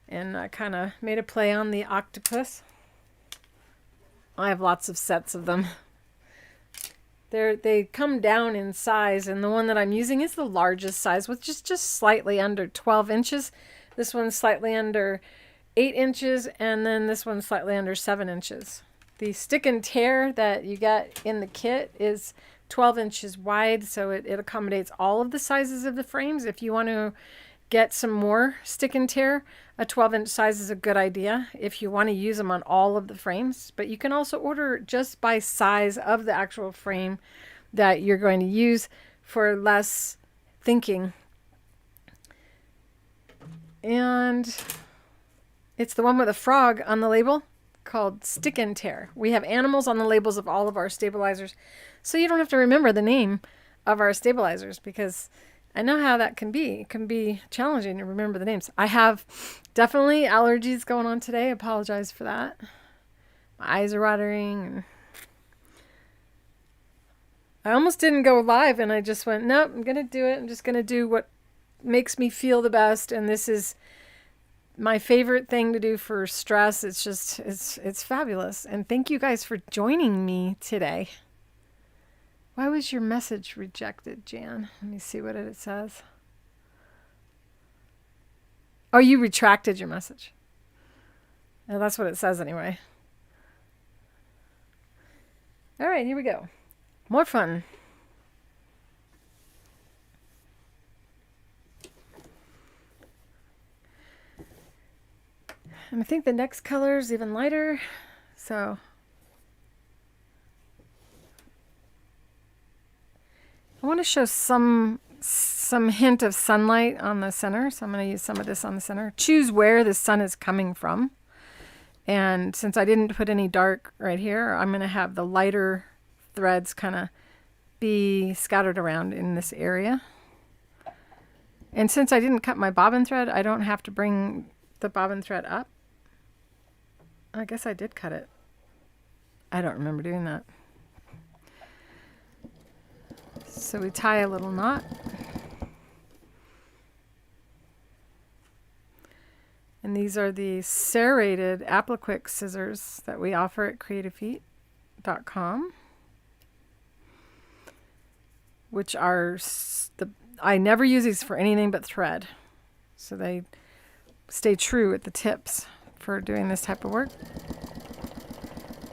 And I kind of made a play on the octopus. I have lots of sets of them. They come down in size, and the one that I'm using is the largest size, which is just slightly under 12 inches. This one's slightly under 8 inches, and then this one's slightly under 7 inches. The stick and tear that you get in the kit is 12 inches wide, so it accommodates all of the sizes of the frames. If you want to get some more stick and tear, a 12-inch size is a good idea if you want to use them on all of the frames. But you can also order just by size of the actual frame that you're going to use for less thinking. And it's the one with a frog on the label called Stick and Tear. We have animals on the labels of all of our stabilizers, so you don't have to remember the name of our stabilizers, because I know how that can be. It can be challenging to remember the names. I have definitely allergies going on today. I apologize for that. My eyes are watering. And I almost didn't go live, and I just went, nope, I'm going to do it. I'm just going to do what makes me feel the best. And this is my favorite thing to do for stress. It's just, it's fabulous. And thank you guys for joining me today. Why was your message rejected, Jan? Let me see what it says. Oh, you retracted your message. Oh, that's what it says anyway. All right, here we go. More fun. And I think the next color is even lighter, so I want to show some hint of sunlight on the center, so I'm going to use some of this on the center. Choose where the sun is coming from. And since I didn't put any dark right here, I'm going to have the lighter threads kind of be scattered around in this area. And since I didn't cut my bobbin thread, I don't have to bring the bobbin thread up. I guess I did cut it. I don't remember doing that. So we tie a little knot. And these are the serrated applique scissors that we offer at creativefeet.com, which are I never use these for anything but thread. So they stay true at the tips for doing this type of work.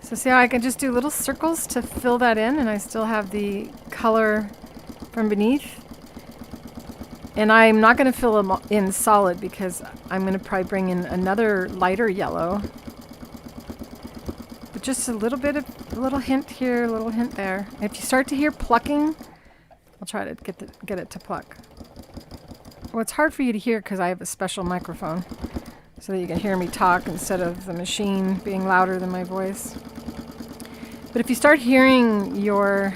So see how I can just do little circles to fill that in, and I still have the color from beneath. And I'm not going to fill them in solid because I'm going to probably bring in another lighter yellow. But just a little bit of a little hint here, a little hint there. If you start to hear plucking, I'll try to get it to pluck. Well, it's hard for you to hear because I have a special microphone so that you can hear me talk instead of the machine being louder than my voice. But if you start hearing your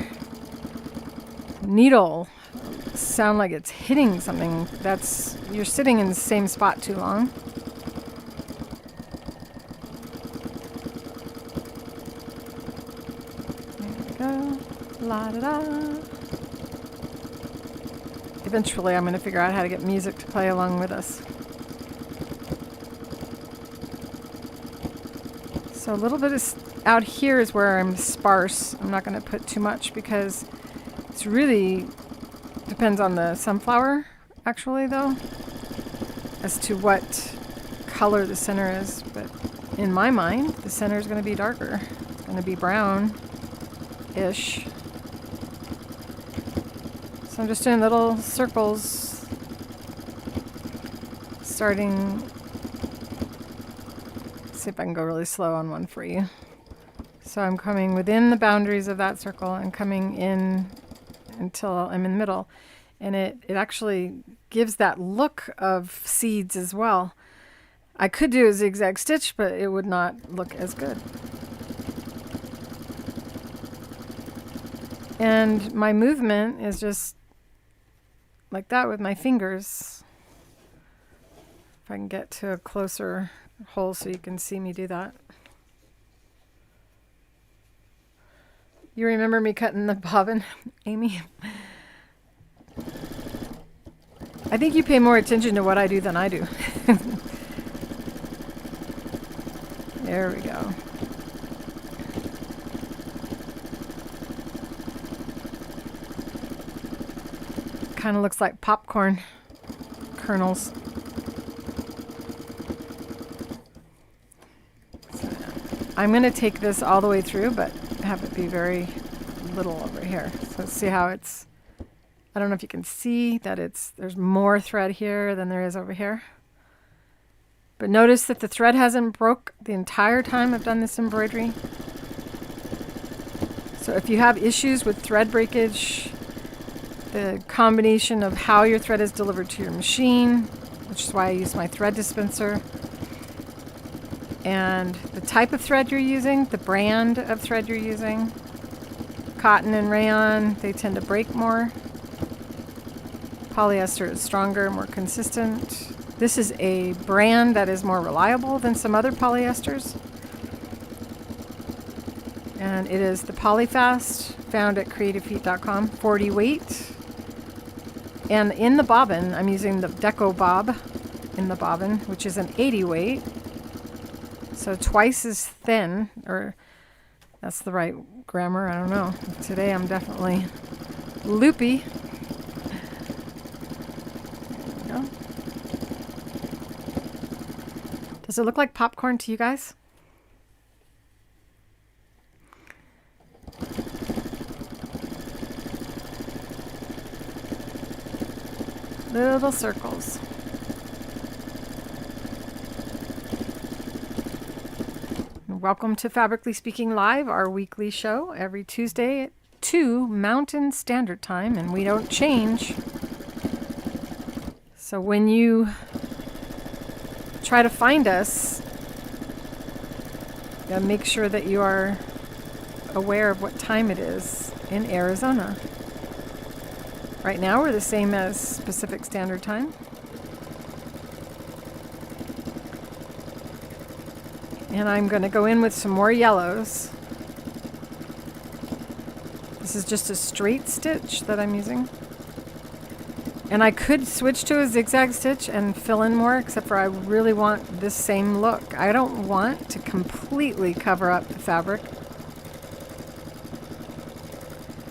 needle sound like it's hitting something, that's you're sitting in the same spot too long. There we go. La da da. Eventually I'm going to figure out how to get music to play along with us. So a little bit of out here is where I'm sparse. I'm not going to put too much because it's really depends on the sunflower, actually, though. as to what color the center is, but in my mind, the center is going to be darker. It's going to be brown-ish. So I'm just doing little circles, starting. Let's see if I can go really slow on one for you. So I'm coming within the boundaries of that circle and coming in until I'm in the middle. And it actually gives that look of seeds as well. I could do a zigzag stitch, but it would not look as good. And my movement is just like that with my fingers. If I can get to a closer hole so you can see me do that. You remember me cutting the bobbin, Amy? I think you pay more attention to what I do than I do. There we go. Kind of looks like popcorn kernels. So I'm going to take this all the way through, but have it be very little over here. So let's see how it's, I don't know if you can see that there's more thread here than there is over here. But notice that the thread hasn't broke the entire time I've done this embroidery. So if you have issues with thread breakage, the combination of how your thread is delivered to your machine, which is why I use my thread dispenser, and the type of thread you're using, the brand of thread you're using. Cotton and rayon, they tend to break more. Polyester is stronger, more consistent. This is a brand that is more reliable than some other polyesters. And it is the PolyFast, found at creativefeet.com, 40 weight. And in the bobbin, I'm using the Deco Bob in the bobbin, which is an 80 weight. So twice as thin, or that's the right grammar, I don't know. Today I'm definitely loopy. There we go. Does it look like popcorn to you guys? Little circles. Welcome to Fabrically Speaking Live, our weekly show every Tuesday at 2 Mountain Standard Time, and we don't change. So when you try to find us, you gotta make sure that you are aware of what time it is in Arizona. Right now we're the same as Pacific Standard Time. And I'm going to go in with some more yellows. This is just a straight stitch that I'm using. And I could switch to a zigzag stitch and fill in more, except for I really want this same look. I don't want to completely cover up the fabric.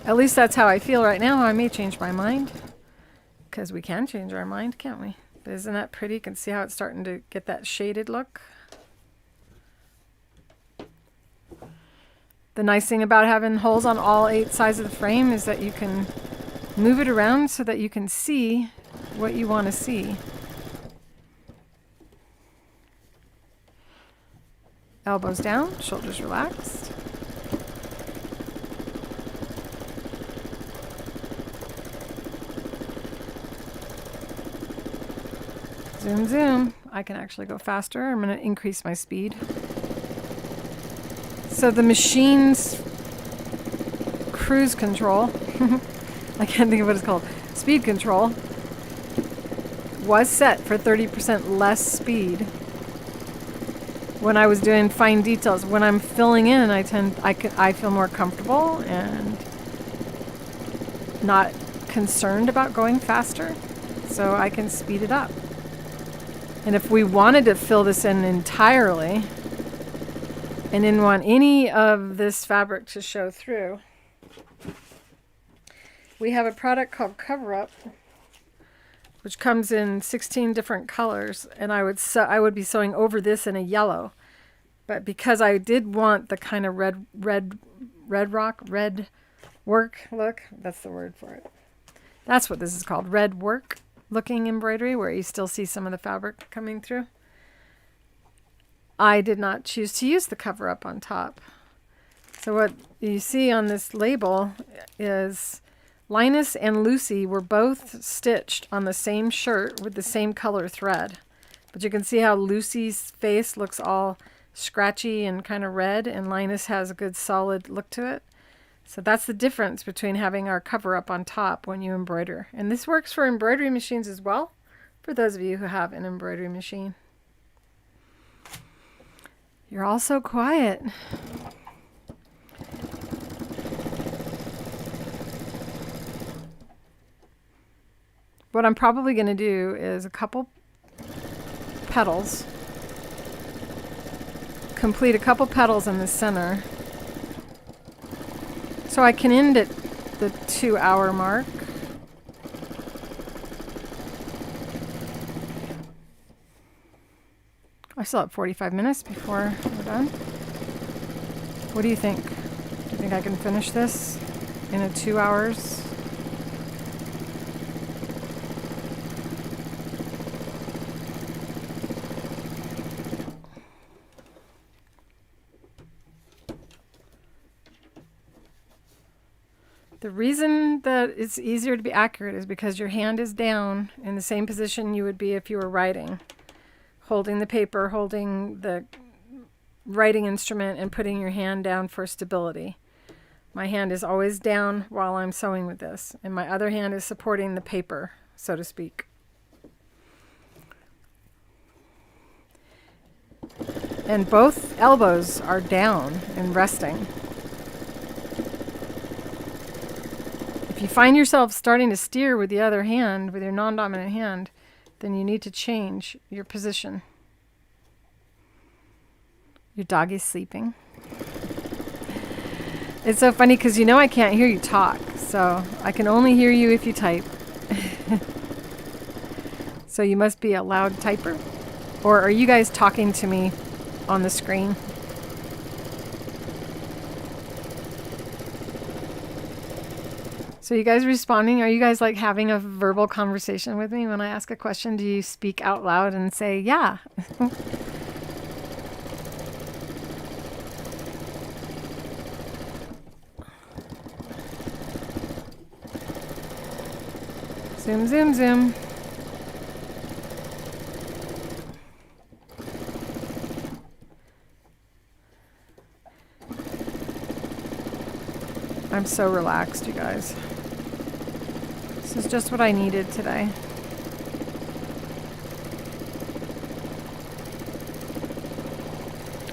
At least that's how I feel right now. I may change my mind, because we can change our mind, can't we? But isn't that pretty? You can see how it's starting to get that shaded look. The nice thing about having holes on all 8 sides of the frame is that you can move it around so that you can see what you want to see. Elbows down, shoulders relaxed. Zoom, zoom. I can actually go faster. I'm going to increase my speed. So the machine's cruise control, I can't think of what it's called, speed control, was set for 30% less speed when I was doing fine details. When I'm filling in, I feel more comfortable and not concerned about going faster, so I can speed it up. And if we wanted to fill this in entirely and didn't want any of this fabric to show through, we have a product called Cover Up, which comes in 16 different colors, and I would be sewing over this in a yellow. But because I did want the kind of red work look, that's the word for it. That's what this is called, red work looking embroidery, where you still see some of the fabric coming through. I did not choose to use the cover up on top. So what you see on this label is Linus and Lucy were both stitched on the same shirt with the same color thread. But you can see how Lucy's face looks all scratchy and kind of red, and Linus has a good solid look to it. So that's the difference between having our cover up on top when you embroider. And this works for embroidery machines as well, for those of you who have an embroidery machine. You're all so quiet. What I'm probably going to do is a couple petals, complete a couple petals in the center, so I can end at the 2-hour mark. I still have 45 minutes before we're done. What do you think? Do you think I can finish this in 2 hours? The reason that it's easier to be accurate is because your hand is down in the same position you would be if you were writing. Holding the paper, holding the writing instrument, and putting your hand down for stability. My hand is always down while I'm sewing with this, and my other hand is supporting the paper, so to speak. And both elbows are down and resting. If you find yourself starting to steer with the other hand, with your non-dominant hand, then you need to change your position. Your dog is sleeping. It's so funny because you know I can't hear you talk, so I can only hear you if you type. So you must be a loud typer? Or are you guys talking to me on the screen? So you guys responding? Are you guys like having a verbal conversation with me when I ask a question? Do you speak out loud and say, yeah? Zoom, zoom, zoom. I'm so relaxed, you guys. This is just what I needed today.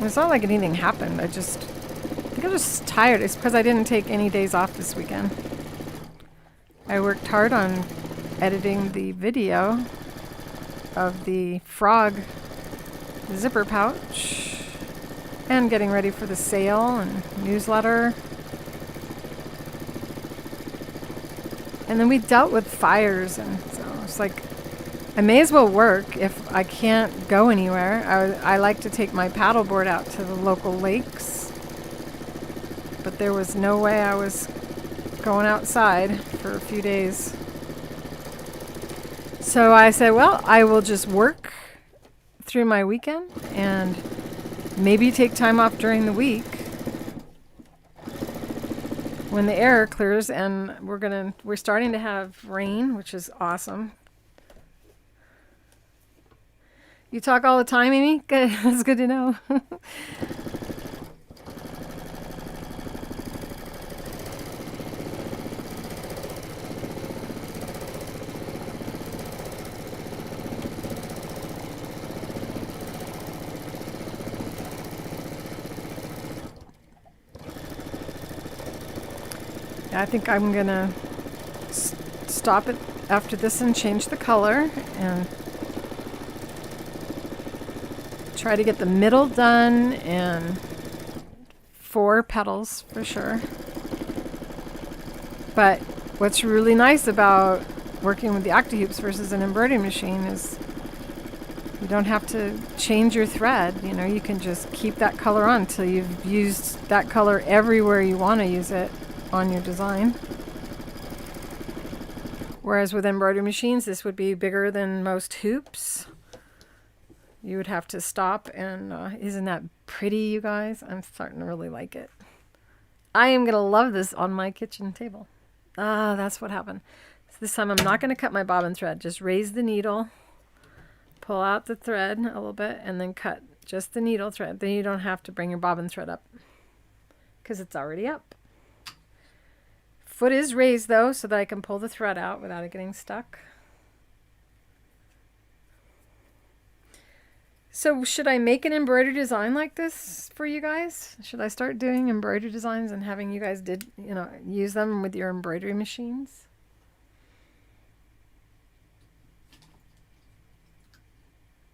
It's not like anything happened. I think I'm just tired. It's because I didn't take any days off this weekend. I worked hard on editing the video of the frog zipper pouch and getting ready for the sale and newsletter. And then we dealt with fires, and so it's like I may as well work if I can't go anywhere. I like to take my paddleboard out to the local lakes, but there was no way I was going outside for a few days. So I said, well, I will just work through my weekend and maybe take time off during the week when the air clears, and we're starting to have rain, which is awesome. You talk all the time, Amy? Good. That's good to know. I think I'm gonna stop it after this and change the color and try to get the middle done and 4 petals for sure. But what's really nice about working with the Octi-Hoops versus an embroidery machine is you don't have to change your thread. You know, you can just keep that color on until you've used that color everywhere you want to use it on your design. Whereas with embroidery machines, this would be bigger than most hoops. You would have to stop, and isn't that pretty, you guys? I'm starting to really like it. I am going to love this on my kitchen table. Ah, that's what happened. So this time I'm not going to cut my bobbin thread. Just raise the needle, pull out the thread a little bit, and then cut just the needle thread. Then you don't have to bring your bobbin thread up because it's already up. Foot is raised though, so that I can pull the thread out without it getting stuck. So should I make an embroidery design like this for you guys? Should I start doing embroidery designs and having you guys use them with your embroidery machines?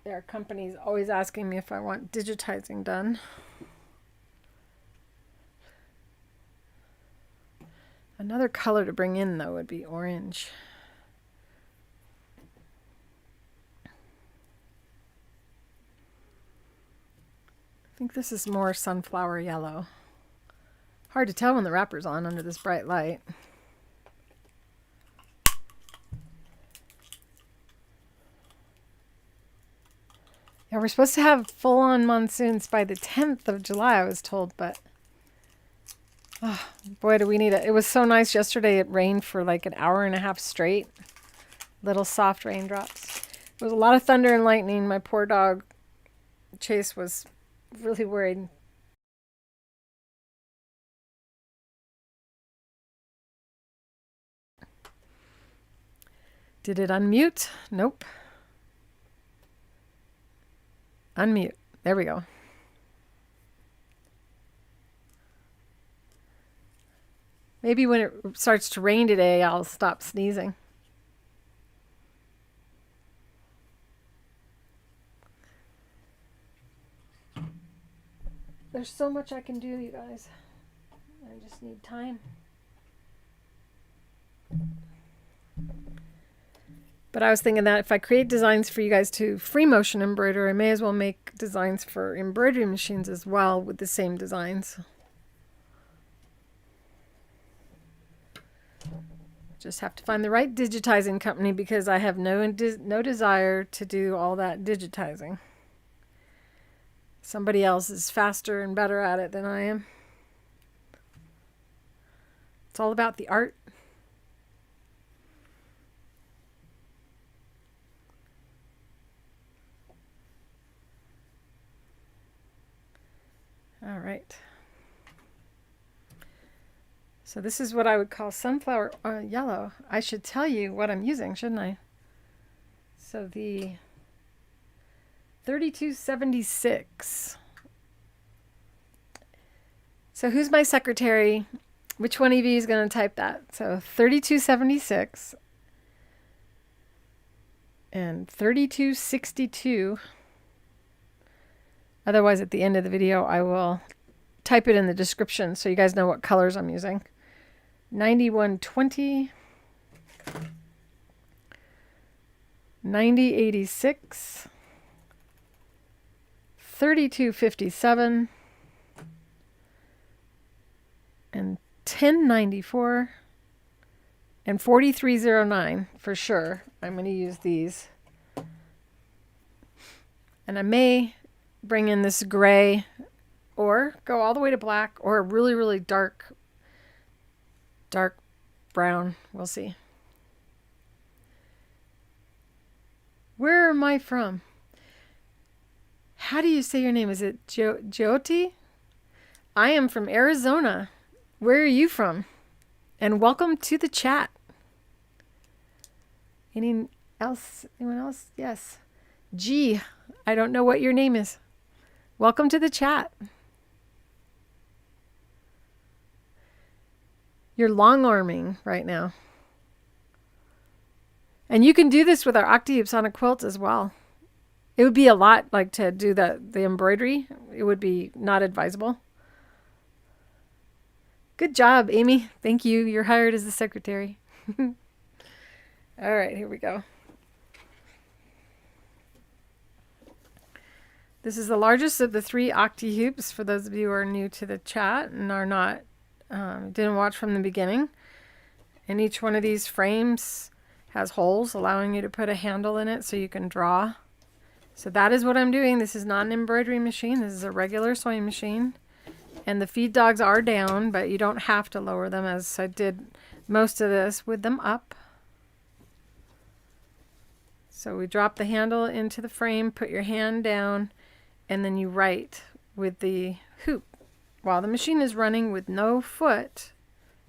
There are companies always asking me if I want digitizing done. Another color to bring in though would be orange. I think this is more sunflower yellow. Hard to tell when the wrapper's on under this bright light. Yeah, we're supposed to have full-on monsoons by the 10th of July, I was told, but oh, boy, do we need it. It was so nice yesterday. It rained for like an hour and a half straight. Little soft raindrops. There was a lot of thunder and lightning. My poor dog, Chase, was really worried. Did it unmute? Nope. Unmute. There we go. Maybe when it starts to rain today, I'll stop sneezing. There's so much I can do, you guys. I just need time. But I was thinking that if I create designs for you guys to free motion embroider, I may as well make designs for embroidery machines as well with the same designs. Just have to find the right digitizing company because I have no desire to do all that digitizing. Somebody else is faster and better at it than I am. It's all about the art. All right. So this is what I would call sunflower yellow. I should tell you what I'm using, shouldn't I? So the 3276. So who's my secretary? Which one of you is going to type that? So 3276 and 3262. Otherwise, at the end of the video, I will type it in the description so you guys know what colors I'm using. 9120, 9086, 3257, and 1094, and 4309 for sure. I'm going to use these. And I may bring in this gray or go all the way to black or a really, really dark brown. We'll see. Where am I from? How do you say your name? Is it Jyoti? I am from Arizona. Where are you from? And welcome to the chat. Anyone else? Yes. G. I don't know what your name is. Welcome to the chat. You're long arming right now. And you can do this with our Octi-Hoops on a quilt as well. It would be a lot like to do the embroidery. It would be not advisable. Good job, Amy. Thank you. You're hired as the secretary. All right, here we go. This is the largest of the 3 Octi-Hoops for those of you who are new to the chat and are not, didn't watch from the beginning. And each one of these frames has holes allowing you to put a handle in it so you can draw. So that is what I'm doing. This is not an embroidery machine. This is a regular sewing machine. And the feed dogs are down, but you don't have to lower them, as I did most of this with them up. So we drop the handle into the frame, put your hand down, and then you write with the hoop while the machine is running with no foot.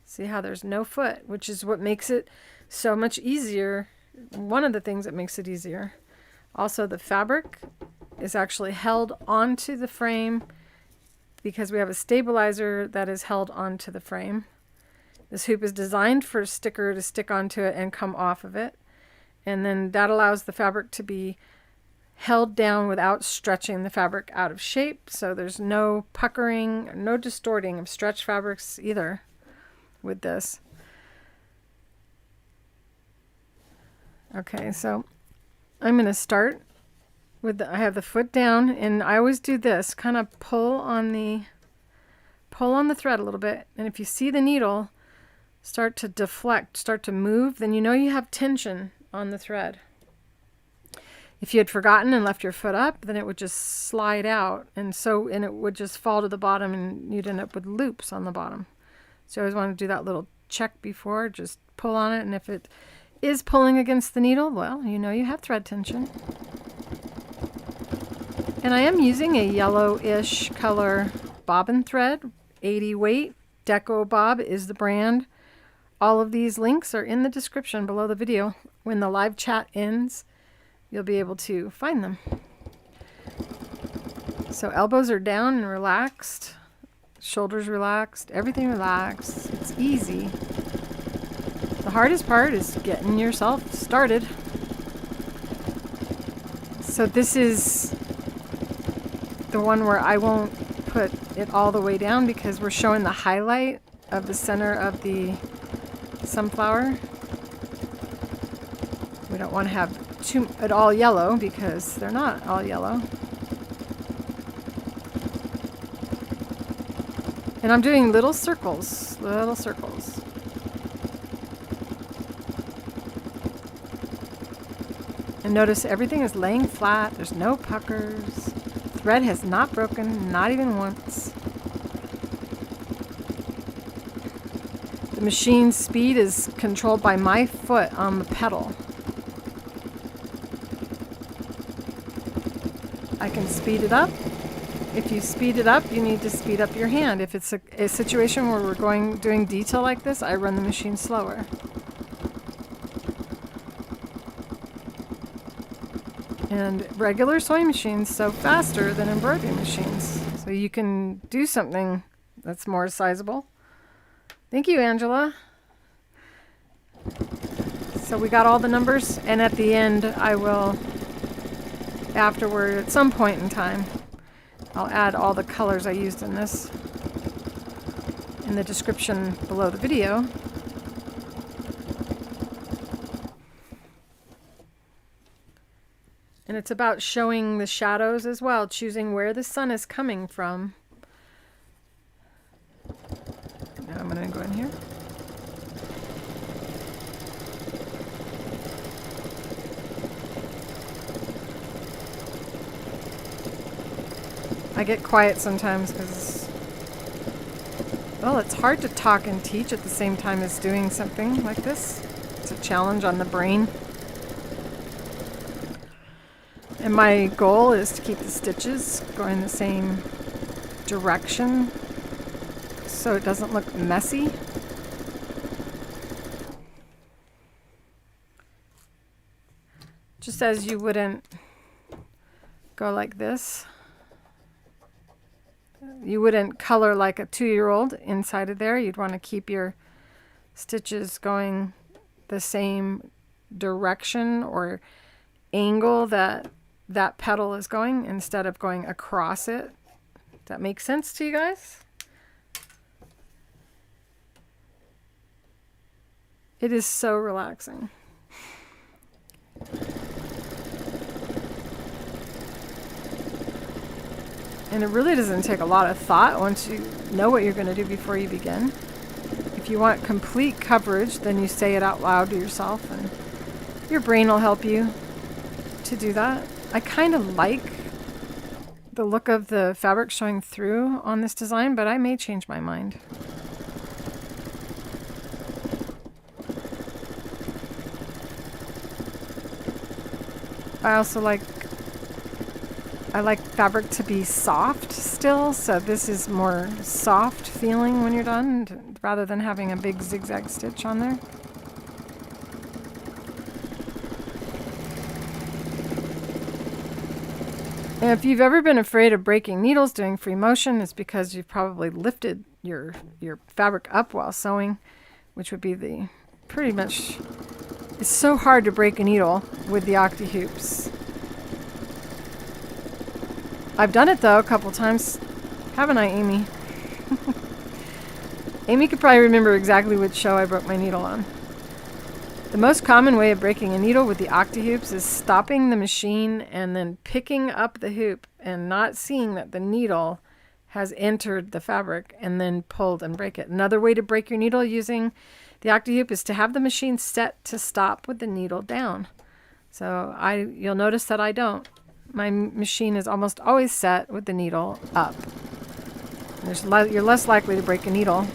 See how there's no foot, which is what makes it so much easier. One of the things that makes it easier. Also, the fabric is actually held onto the frame because we have a stabilizer that is held onto the frame. This hoop is designed for a sticker to stick onto it and come off of it. And then that allows the fabric to be held down without stretching the fabric out of shape. So there's no puckering, no distorting of stretched fabrics either with this. Okay, so I'm going to start with I have the foot down, and I always do this, kind of pull on the thread a little bit, and if you see the needle start to deflect, start to move, then you know you have tension on the thread. If you had forgotten and left your foot up, then it would just slide out, and it would just fall to the bottom, and you'd end up with loops on the bottom. So I always want to do that little check before, just pull on it, and if it is pulling against the needle, well, you know you have thread tension. And I am using a yellowish color bobbin thread, 80 weight. Deco Bob is the brand. All of these links are in the description below the video. When the live chat ends, you'll be able to find them. So elbows are down and relaxed, shoulders relaxed, everything relaxed. It's easy. The hardest part is getting yourself started. So this is the one where I won't put it all the way down because we're showing the highlight of the center of the sunflower. We don't want to have it all yellow because they're not all yellow. And I'm doing little circles, little circles. And notice everything is laying flat. There's no puckers. Thread has not broken, not even once. The machine's speed is controlled by my foot on the pedal. I can speed it up. If you speed it up, you need to speed up your hand. If it's a situation where we're doing detail like this, I run the machine slower. And regular sewing machines sew faster than embroidery machines. So you can do something that's more sizable. Thank you, Angela. So we got all the numbers, and at the end I will, afterward, at some point in time, I'll add all the colors I used in this in the description below the video. And it's about showing the shadows as well, choosing where the sun is coming from. Now I'm going to go in here. I get quiet sometimes because, well, it's hard to talk and teach at the same time as doing something like this. It's a challenge on the brain. And my goal is to keep the stitches going the same direction so it doesn't look messy. Just as you wouldn't go like this. You wouldn't color like a 2-year-old inside of there. You'd want to keep your stitches going the same direction or angle that petal is going instead of going across it. Does that make sense to you guys? It is so relaxing. And it really doesn't take a lot of thought once you know what you're going to do before you begin. If you want complete coverage, then you say it out loud to yourself, and your brain will help you to do that. I kind of like the look of the fabric showing through on this design, but I may change my mind. I also like fabric to be soft still, so this is more soft feeling when you're done, rather than having a big zigzag stitch on there. And if you've ever been afraid of breaking needles doing free motion, it's because you've probably lifted your fabric up while sewing, which would be the pretty much... It's so hard to break a needle with the Octi-Hoops. I've done it though a couple times, haven't I, Amy? Amy could probably remember exactly which show I broke my needle on. The most common way of breaking a needle with the Octi-Hoops is stopping the machine and then picking up the hoop and not seeing that the needle has entered the fabric and then pulled and break it. Another way to break your needle using the Octi-Hoop is to have the machine set to stop with the needle down. So you'll notice that I don't. My machine is almost always set with the needle up. You're less likely to break a needle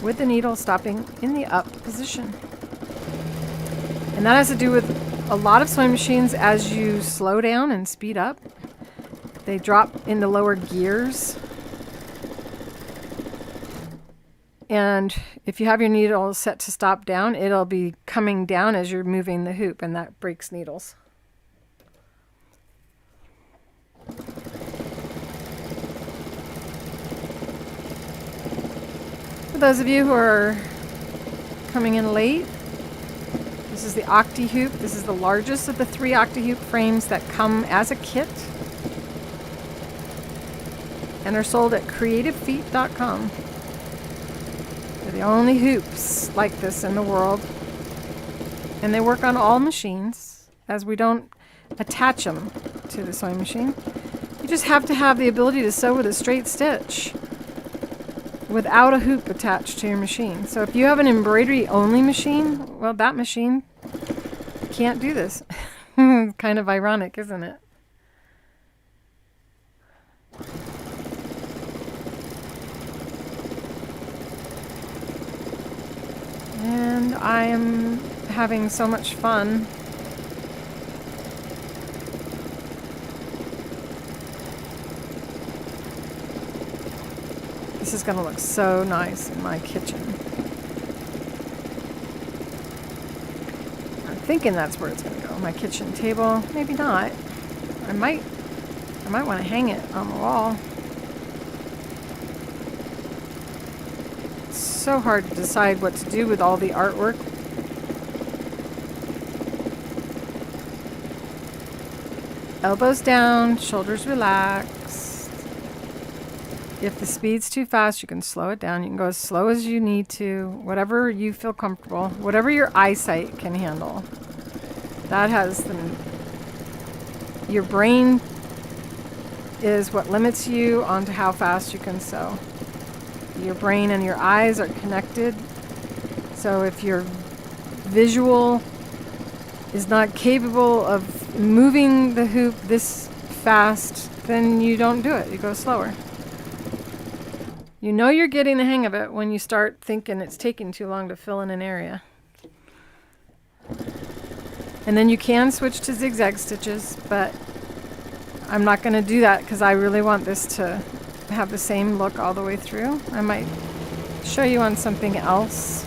with the needle stopping in the up position. And that has to do with a lot of sewing machines. As you slow down and speed up, they drop into lower gears. And if you have your needle set to stop down, it'll be coming down as you're moving the hoop, and that breaks needles. For those of you who are coming in late, this is the Octi-Hoop. This is the largest of the 3 Octi-Hoop frames that come as a kit and are sold at creativefeet.com. They're the only hoops like this in the world, and they work on all machines, as we don't attach them to the sewing machine. You just have to have the ability to sew with a straight stitch without a hoop attached to your machine. So if you have an embroidery only machine, well, that machine can't do this. Kind of ironic, isn't it? And I am having so much fun. This is going to look so nice in my kitchen. I'm thinking that's where it's going to go. My kitchen table. Maybe not. I might want to hang it on the wall. It's so hard to decide what to do with all the artwork. Elbows down, shoulders relaxed. If the speed's too fast, you can slow it down. You can go as slow as you need to, whatever you feel comfortable, whatever your eyesight can handle. That has your brain is what limits you onto how fast you can sew. Your brain and your eyes are connected. So if your visual is not capable of moving the hoop this fast, then you don't do it. You go slower. You know you're getting the hang of it when you start thinking it's taking too long to fill in an area. And then you can switch to zigzag stitches, but I'm not going to do that because I really want this to have the same look all the way through. I might show you on something else.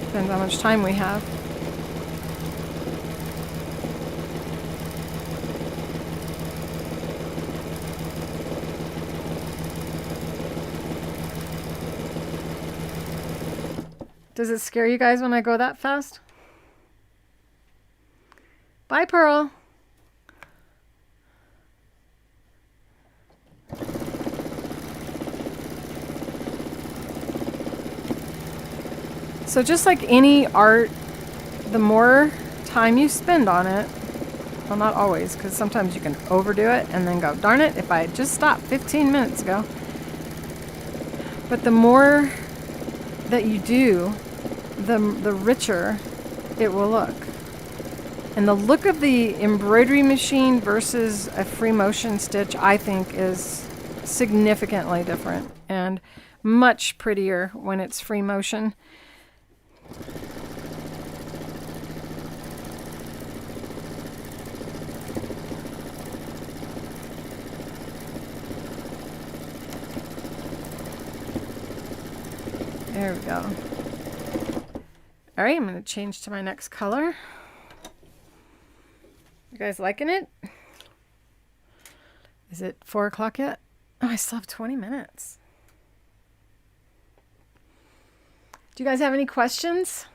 Depends how much time we have. Does it scare you guys when I go that fast? Bye, Pearl. So just like any art, the more time you spend on it, well, not always, because sometimes you can overdo it and then go, darn it, if I had just stopped 15 minutes ago. But the more that you do, the richer it will look. And the look of the embroidery machine versus a free motion stitch, I think, is significantly different and much prettier when it's free motion. There we go. All right, I'm going to change to my next color. You guys liking it? Is it 4 o'clock yet? Oh, I still have 20 minutes. Do you guys have any questions?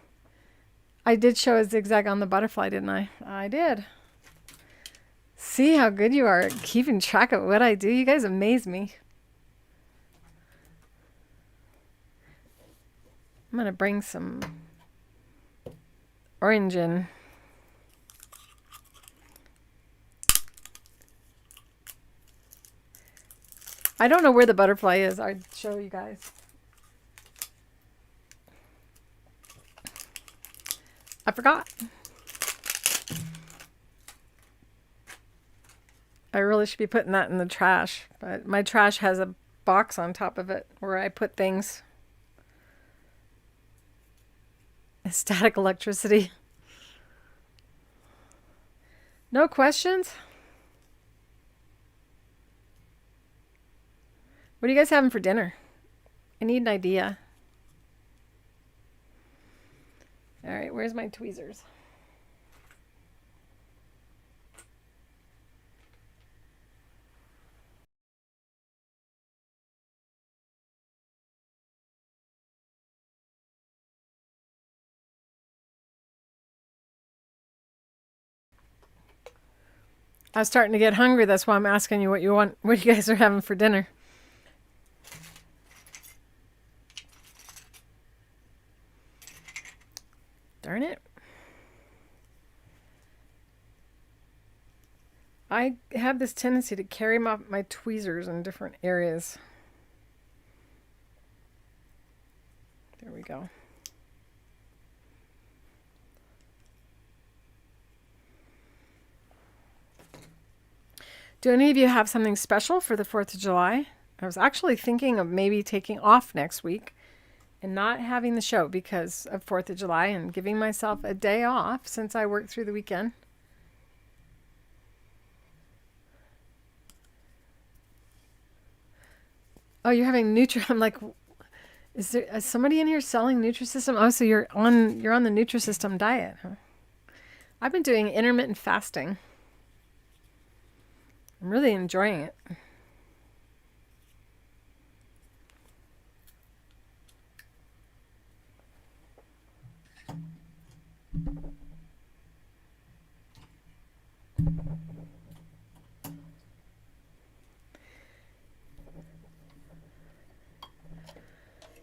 I did show a zigzag on the butterfly, didn't I? I did. See how good you are at keeping track of what I do? You guys amaze me. I'm going to bring some orange in. I don't know where the butterfly is. I'd show you guys. I forgot. I really should be putting that in the trash, but my trash has a box on top of it where I put things. Static electricity. No questions? What are you guys having for dinner? I need an idea. All right, where's my tweezers? I was starting to get hungry. That's why I'm asking you what you want, what you guys are having for dinner. Darn it. I have this tendency to carry my tweezers in different areas. There we go. Do any of you have something special for the 4th of July? I was actually thinking of maybe taking off next week and not having the show because of 4th of July and giving myself a day off since I worked through the weekend. Oh, you're having I'm like, is somebody in here selling Nutrisystem? Oh, so you're on the Nutrisystem diet, huh? I've been doing intermittent fasting. I'm really enjoying it.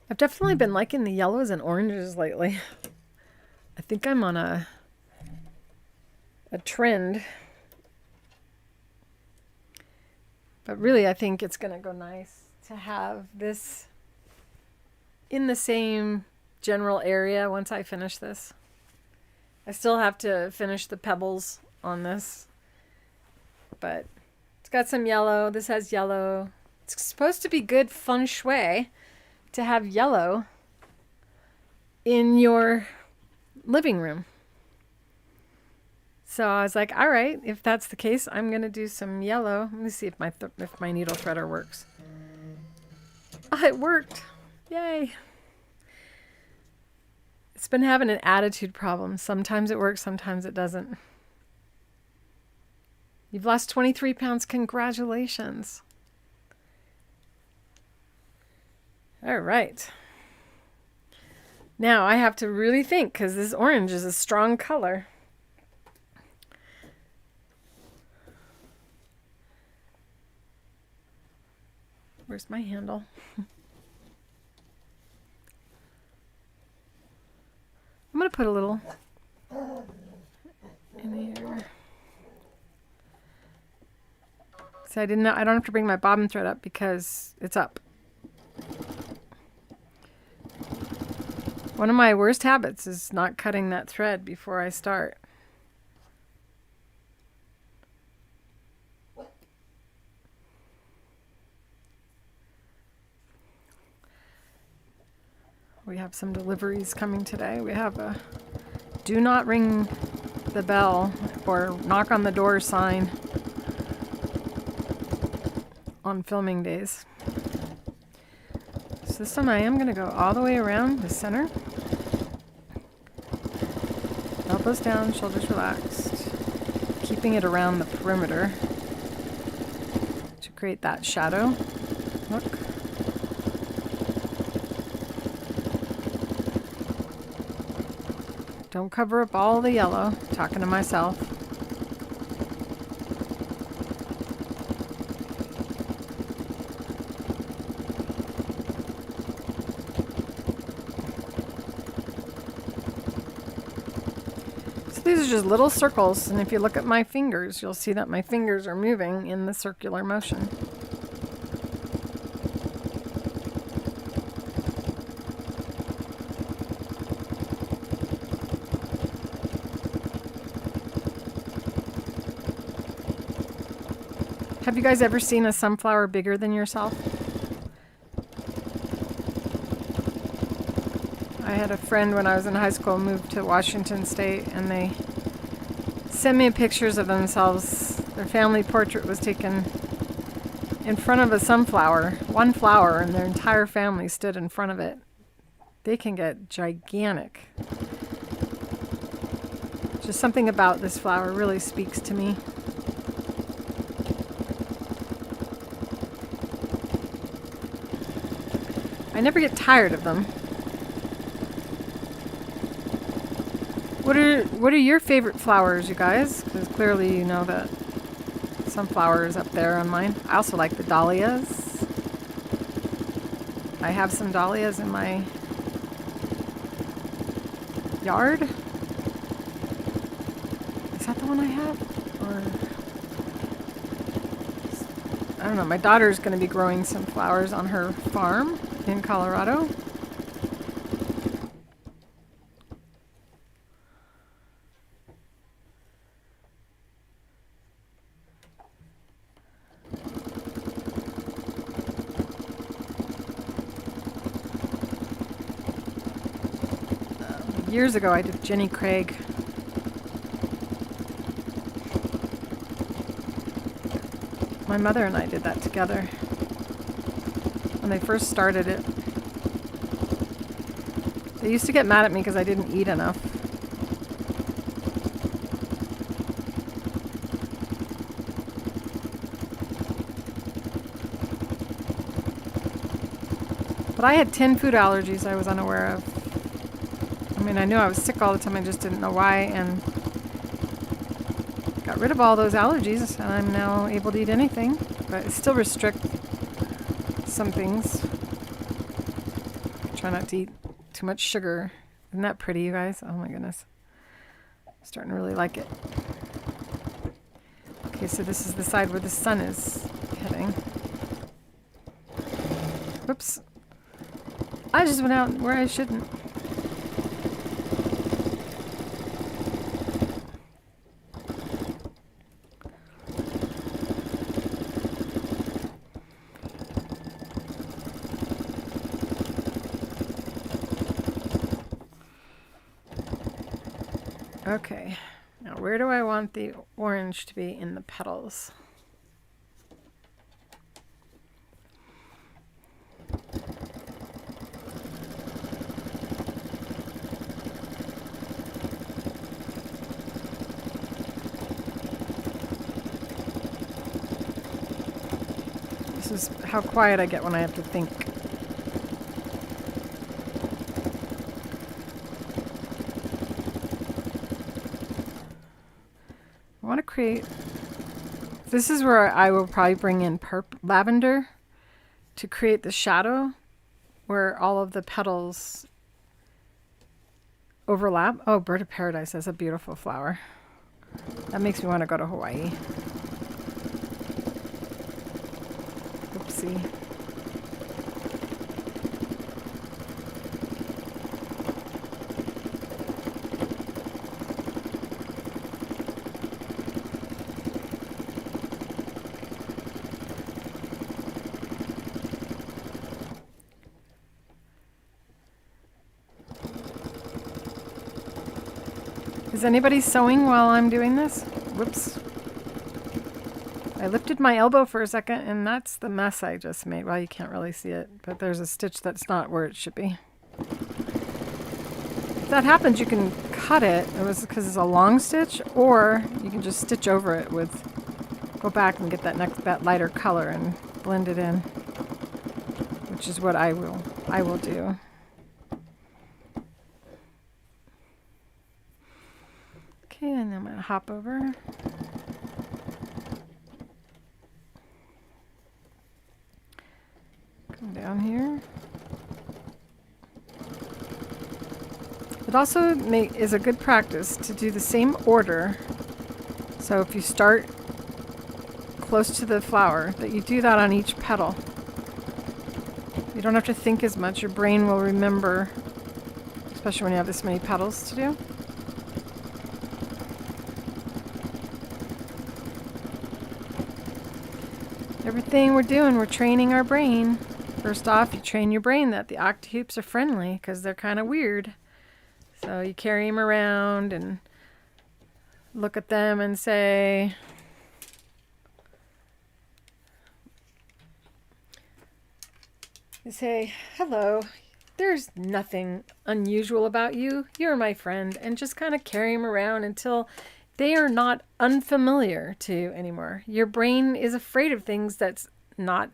I've definitely been liking the yellows and oranges lately. I think I'm on a trend. But really, I think it's going to go nice to have this in the same general area once I finish this. I still have to finish the pebbles on this. But it's got some yellow. This has yellow. It's supposed to be good feng shui to have yellow in your living room. So I was like, all right, if that's the case, I'm going to do some yellow. Let me see if my needle threader works. Oh, it worked. Yay. It's been having an attitude problem. Sometimes it works, sometimes it doesn't. You've lost 23 pounds. Congratulations. All right. Now I have to really think because this orange is a strong color. Where's my handle? I'm going to put a little So I don't have to bring my bobbin thread up because it's up. One of my worst habits is not cutting that thread before I start. We have some deliveries coming today. We have a do not ring the bell or knock on the door sign on filming days. So this time I am going to go all the way around the center. Elbows down, shoulders relaxed. Keeping it around the perimeter to create that shadow look. Don't cover up all the yellow. Talking to myself. These are just little circles, and if you look at my fingers, you'll see that my fingers are moving in the circular motion. Have you guys ever seen a sunflower bigger than yourself? I had a friend when I was in high school moved to Washington State, and they sent me pictures of themselves. Their family portrait was taken in front of a sunflower, one flower, and their entire family stood in front of it. They can get gigantic. Just something about this flower really speaks to me. I never get tired of them. What are your favorite flowers, you guys? Because clearly you know that sunflower is up there on mine. I also like the dahlias. I have some dahlias in my yard. Is that the one I have? Or I don't know. My daughter's going to be growing some flowers on her farm in Colorado. Years ago I did Jenny Craig. My mother and I did that together when they first started it. They used to get mad at me because I didn't eat enough. But I had 10 food allergies I was unaware of. I mean, I knew I was sick all the time, I just didn't know why, and got rid of all those allergies, and I'm now able to eat anything, but it still restrict some things. Try not to eat too much sugar. Isn't that pretty, you guys? Oh my goodness. I'm starting to really like it. Okay, so this is the side where the sun is hitting. Whoops. I just went out where I shouldn't. Okay, now where do I want the orange to be in the petals? This is how quiet I get when I have to think. I want to create, this is where I will probably bring in lavender to create the shadow where all of the petals overlap. Oh, Bird of Paradise, that's a beautiful flower. That makes me want to go to Hawaii. see. Is anybody sewing while I'm doing this? Whoops. I lifted my elbow for a second and that's the mess I just made. Well, you can't really see it, but there's a stitch that's not where it should be. If that happens, you can cut it. It was because it's a long stitch, or you can just stitch over it with, go back and get that lighter color and blend it in, which is what I will do. Okay, and I'm going to hop over. Come down here. It also is a good practice to do the same order. So if you start close to the flower, that you do that on each petal. You don't have to think as much. Your brain will remember, especially when you have this many petals to do. Everything we're doing, we're training our brain. First off, you train your brain that the Octi-Hoops are friendly because they're kind of weird. So you carry them around and look at them and say, hello, there's nothing unusual about you. You're my friend. And just kind of carry them around until they are not unfamiliar to you anymore. Your brain is afraid of things that's not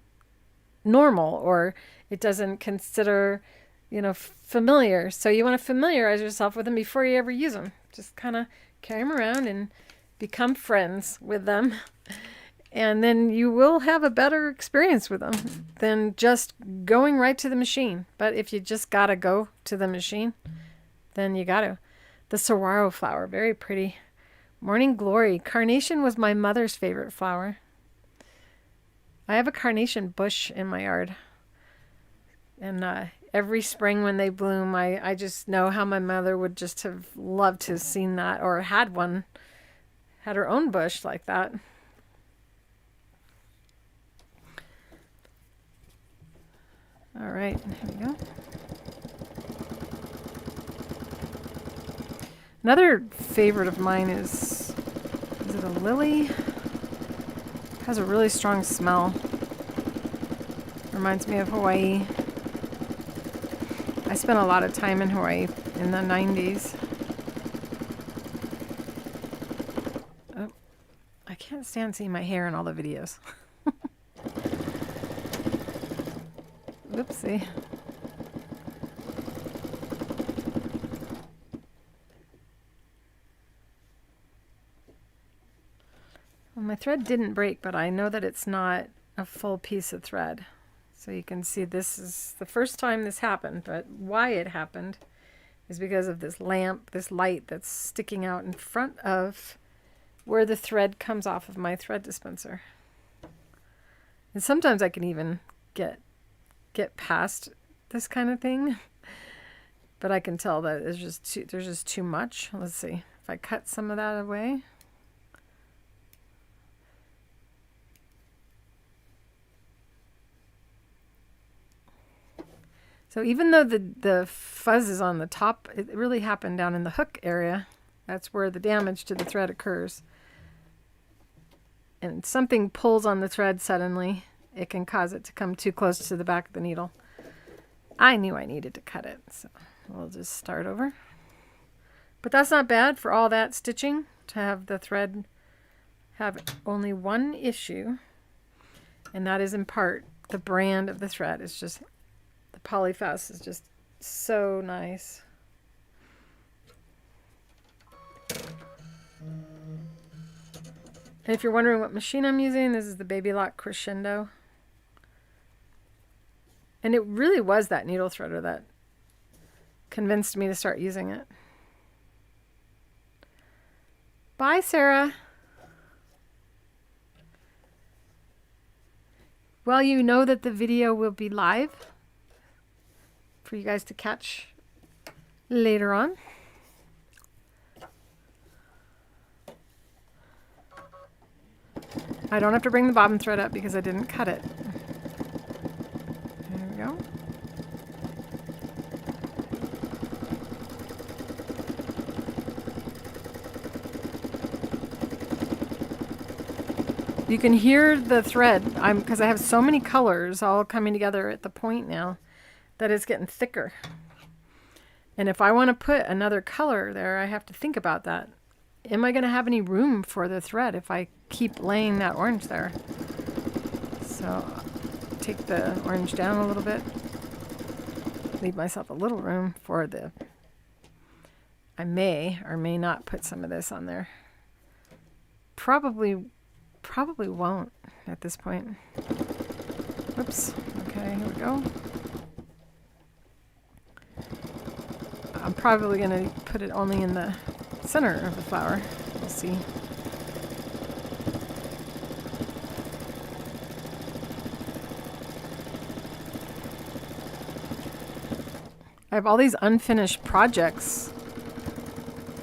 normal, or it doesn't consider, familiar. So you want to familiarize yourself with them before you ever use them. Just kind of carry them around and become friends with them. And then you will have a better experience with them than just going right to the machine. But if you just got to go to the machine, then you got to. The saguaro flower, very pretty. Morning Glory. Carnation was my mother's favorite flower. I have a carnation bush in my yard. And every spring when they bloom, I just know how my mother would just have loved to have seen that, or had her own bush like that. All right, here we go. Another favorite of mine is it a lily? It has a really strong smell. Reminds me of Hawaii. I spent a lot of time in Hawaii in the 90s. Oh, I can't stand seeing my hair in all the videos. Oopsie. Well, my thread didn't break, but I know that it's not a full piece of thread. So you can see this is the first time this happened, but why it happened is because of this lamp, this light that's sticking out in front of where the thread comes off of my thread dispenser. And sometimes I can even get past this kind of thing, but I can tell that there's just too much. Let's see if I cut some of that away. So even though the fuzz is on the top, it really happened down in the hook area. That's where the damage to the thread occurs. And something pulls on the thread suddenly, it can cause it to come too close to the back of the needle. I knew I needed to cut it, so we'll just start over. But that's not bad for all that stitching, to have the thread have only one issue, and that is in part the brand of the thread. It's just, the PolyFast is just so nice. And if you're wondering what machine I'm using, this is the Baby Lock Crescendo. And it really was that needle threader that convinced me to start using it. Bye, Sarah. Well, you know that the video will be live for you guys to catch later on. I don't have to bring the bobbin thread up because I didn't cut it. There we go. You can hear the thread, because I have so many colors all coming together at the point now that it's getting thicker. And if I want to put another color there, I have to think about that. Am I going to have any room for the thread if I keep laying that orange there? So take the orange down a little bit. Leave myself a little room for the... I may or may not put some of this on there. Probably won't at this point. Oops. Okay, here we go. I'm probably going to put it only in the center of the flower. We'll see. I have all these unfinished projects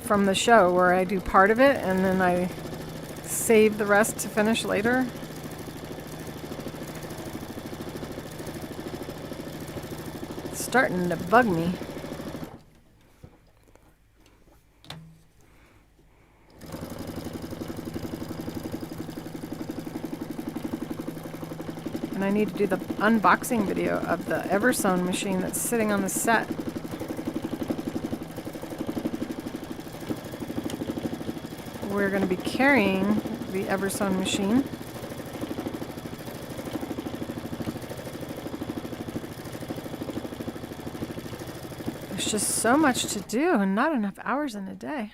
from the show where I do part of it and then I save the rest to finish later. It's starting to bug me. And I need to do the unboxing video of the Eversewn machine that's sitting on the set. We're going to be carrying the Eversewn machine. There's just so much to do and not enough hours in a day.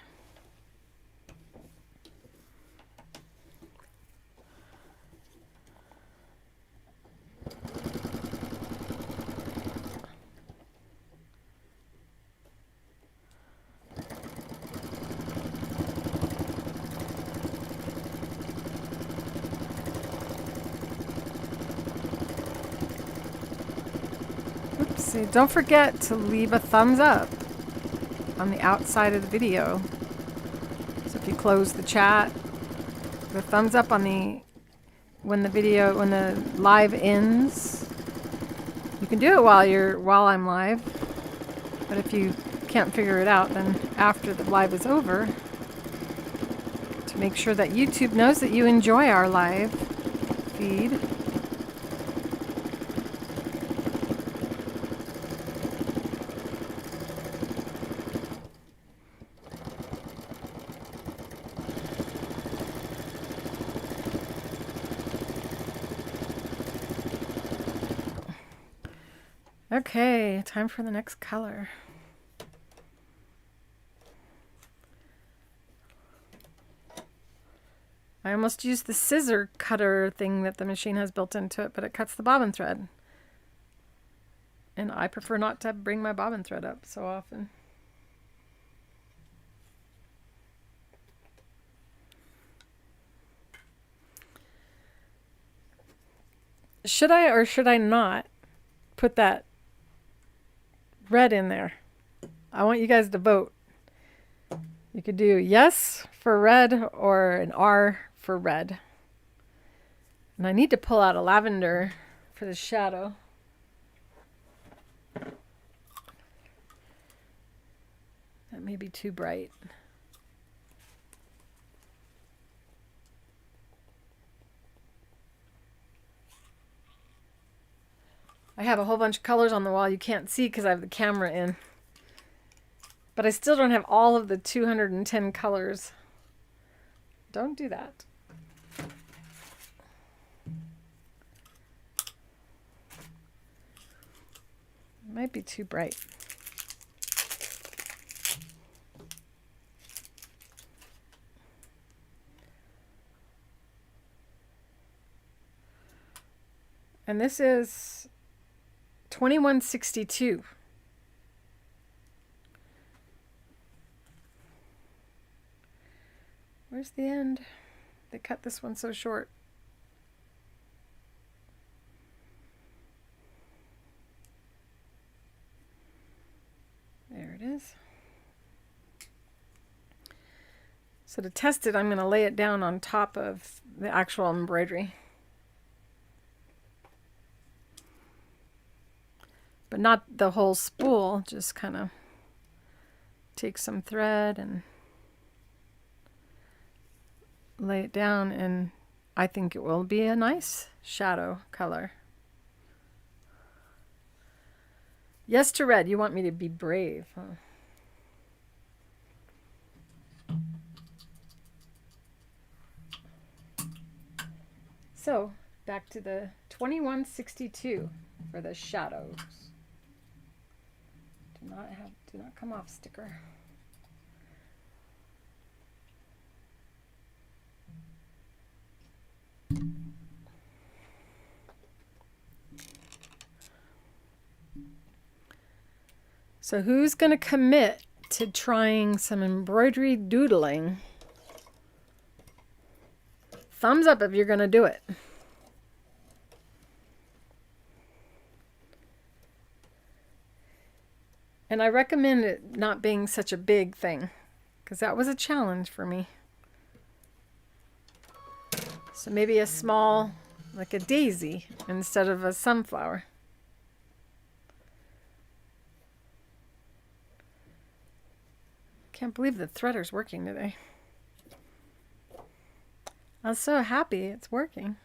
See, don't forget to leave a thumbs up on the outside of the video. So if you close the chat, the thumbs up on when the live ends. You can do it while I'm live, but if you can't figure it out, then after the live is over, to make sure that YouTube knows that you enjoy our live feed. Okay, time for the next color. I almost used the scissor cutter thing that the machine has built into it, but it cuts the bobbin thread. And I prefer not to bring my bobbin thread up so often. Should I or should I not put that red in there? I want you guys to vote. You could do yes for red or an R for red. And I need to pull out a lavender for the shadow. That may be too bright. I have a whole bunch of colors on the wall you can't see because I have the camera in. But I still don't have all of the 210 colors. Don't do that. It might be too bright. And this is 2162. Where's the end? They cut this one so short. to test it, I'm going to lay it down on top of the actual embroidery. But not the whole spool, just kind of take some thread and lay it down, and I think it will be a nice shadow color. Yes to red. You want me to be brave, huh? So back to the 2162 for the shadows. Do not come off sticker. So who's going to commit to trying some embroidery doodling? Thumbs up if you're going to do it. And I recommend it not being such a big thing, because that was a challenge for me. So maybe a small, like a daisy, instead of a sunflower. Can't believe the threader's working today. I was so happy it's working.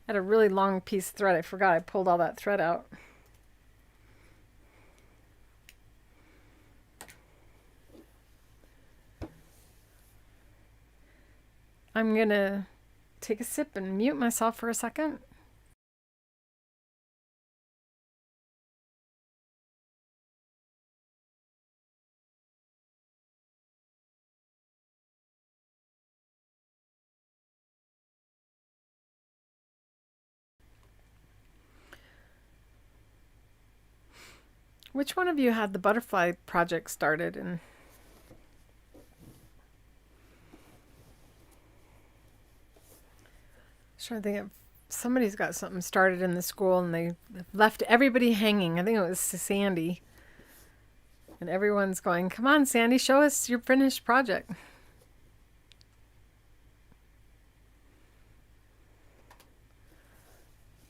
I had a really long piece of thread. I forgot I pulled all that thread out. I'm gonna take a sip and mute myself for a second. Which one of you had the butterfly project started? And I'm trying to think if somebody's got something started in the school and they left everybody hanging. I think it was Sandy. And everyone's going, come on, Sandy, show us your finished project.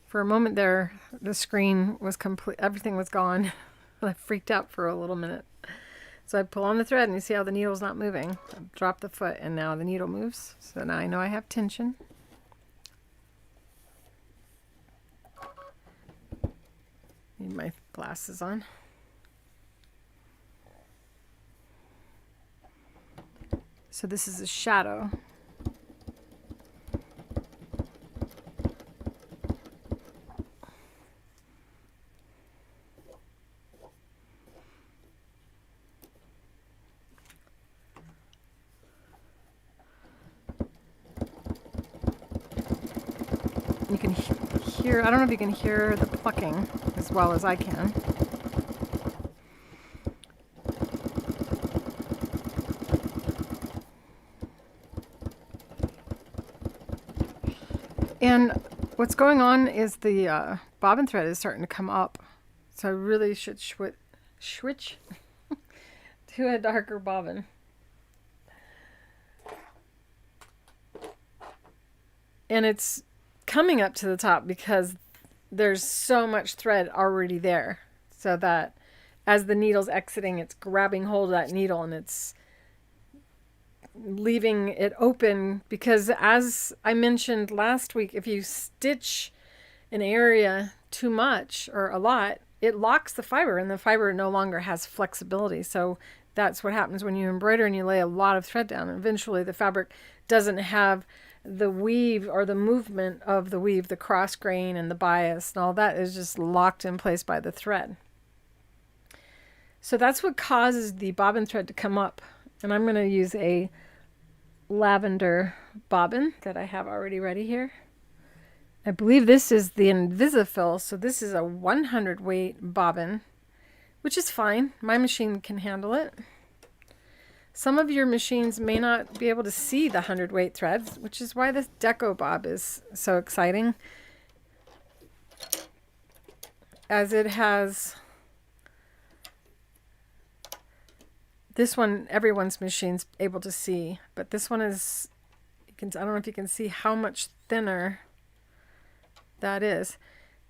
For a moment there, the screen was complete. Everything was gone. I freaked out for a little minute. So I pull on the thread and you see how the needle's not moving. I drop the foot and now the needle moves. So now I know I have tension. Need my glasses on. So this is a shadow. You can hear, I don't know if you can hear the plucking as well as I can. And what's going on is the bobbin thread is starting to come up. So I really should switch to a darker bobbin. And it's coming up to the top because there's so much thread already there, so that as the needle's exiting, it's grabbing hold of that needle and it's leaving it open, because as I mentioned last week, if you stitch an area too much or a lot, it locks the fiber and the fiber no longer has flexibility. So that's what happens when you embroider and you lay a lot of thread down. Eventually the fabric doesn't have the weave or the movement of the weave, the cross grain and the bias and all that is just locked in place by the thread. So that's what causes the bobbin thread to come up. And I'm going to use a lavender bobbin that I have already ready here. I believe this is the Invisifill, so this is a 100 weight bobbin, which is fine. My machine can handle it. Some of your machines may not be able to see the 100 weight threads, which is why this Deco Bob is so exciting, as it has This one, everyone's machine's able to see, but this one is, I don't know if you can see how much thinner that is.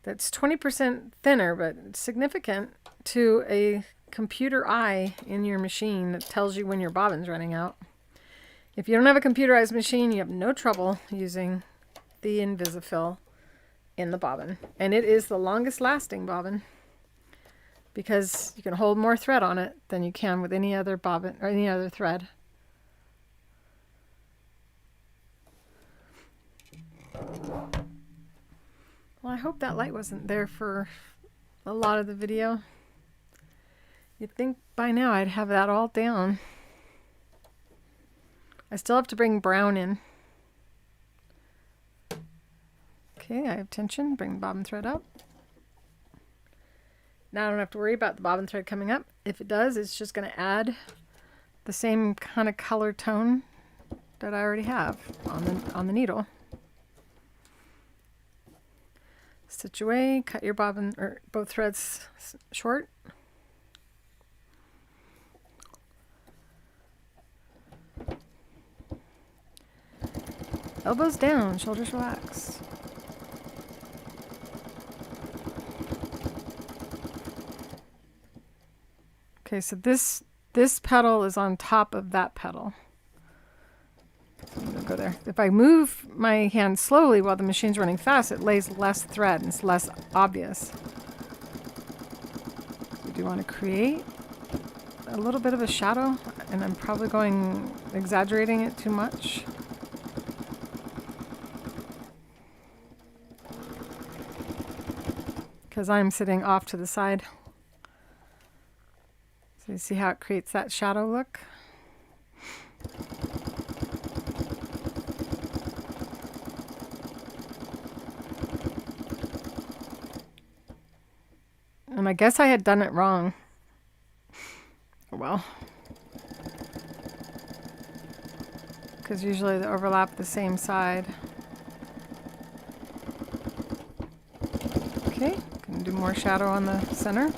That's 20% thinner, but significant to a computer eye in your machine that tells you when your bobbin's running out. If you don't have a computerized machine, you have no trouble using the Invisifill in the bobbin. And it is the longest lasting bobbin because you can hold more thread on it than you can with any other bobbin or any other thread. Well, I hope that light wasn't there for a lot of the video. You'd think by now I'd have that all down. I still have to bring brown in. Okay, I have tension. Bring the bobbin thread up. Now I don't have to worry about the bobbin thread coming up. If it does, it's just going to add the same kind of color tone that I already have on the needle. Stitch away, cut your bobbin or both threads short. Elbows down, shoulders relaxed. Okay, so this pedal is on top of that pedal. So I'm gonna go there. If I move my hand slowly while the machine's running fast, it lays less thread and it's less obvious. So do you want to create a little bit of a shadow? And I'm probably exaggerating it too much. Because I'm sitting off to the side. So you see how it creates that shadow look? And I guess I had done it wrong. Well, because usually they overlap the same side. Okay, can do more shadow on the center.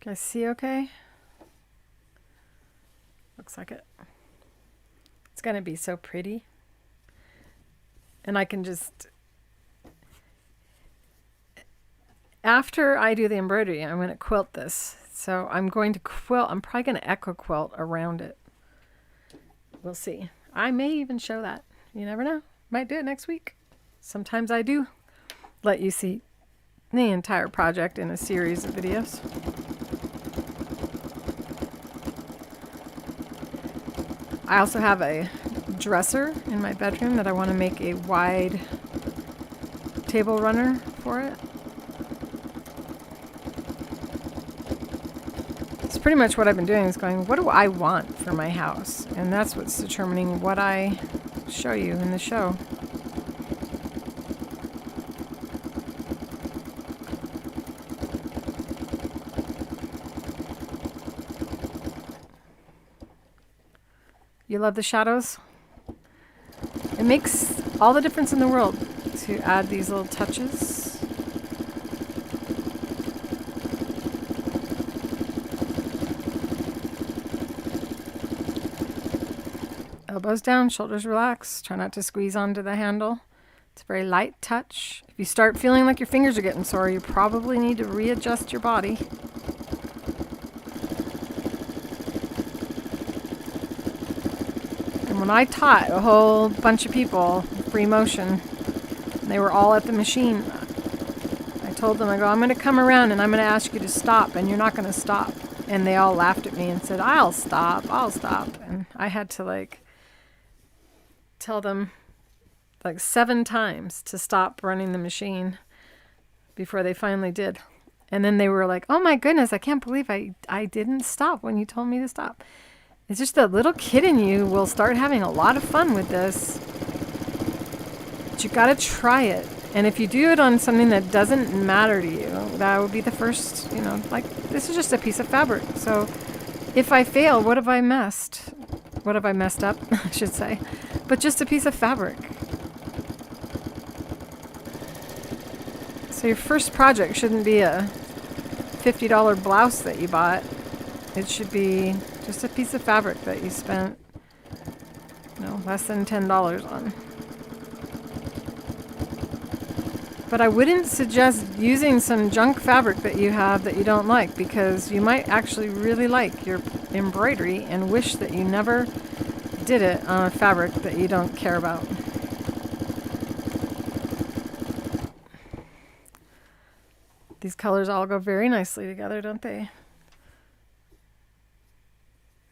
Guys see okay? Looks like it. It's gonna be so pretty. And I can just, after I do the embroidery, I'm gonna quilt this. So I'm going to quilt, I'm probably gonna echo quilt around it. We'll see. I may even show that. You never know. Might do it next week. Sometimes I do let you see the entire project in a series of videos. I also have a dresser in my bedroom that I want to make a wide table runner for it. It's pretty much what I've been doing is going, what do I want for my house? And that's what's determining what I show you in the show. You love the shadows? It makes all the difference in the world to add these little touches. Elbows down, shoulders relaxed. Try not to squeeze onto the handle. It's a very light touch. If you start feeling like your fingers are getting sore, you probably need to readjust your body. When I taught a whole bunch of people free motion, they were all at the machine. I told them, I go, I'm going to come around and I'm going to ask you to stop, and you're not going to stop. And they all laughed at me and said, I'll stop. And I had to tell them 7 times to stop running the machine before they finally did. And then they were like, oh my goodness, I can't believe I didn't stop when you told me to stop. It's just the little kid in you will start having a lot of fun with this. But you got to try it. And if you do it on something that doesn't matter to you, that would be the first, this is just a piece of fabric. So if I fail, what have I missed? what have I messed up, I should say, but just a piece of fabric. So your first project shouldn't be a $50 blouse that you bought. It should be just a piece of fabric that you spent, less than $10 on. But I wouldn't suggest using some junk fabric that you have that you don't like, because you might actually really like your embroidery and wish that you never did it on a fabric that you don't care about. These colors all go very nicely together, don't they?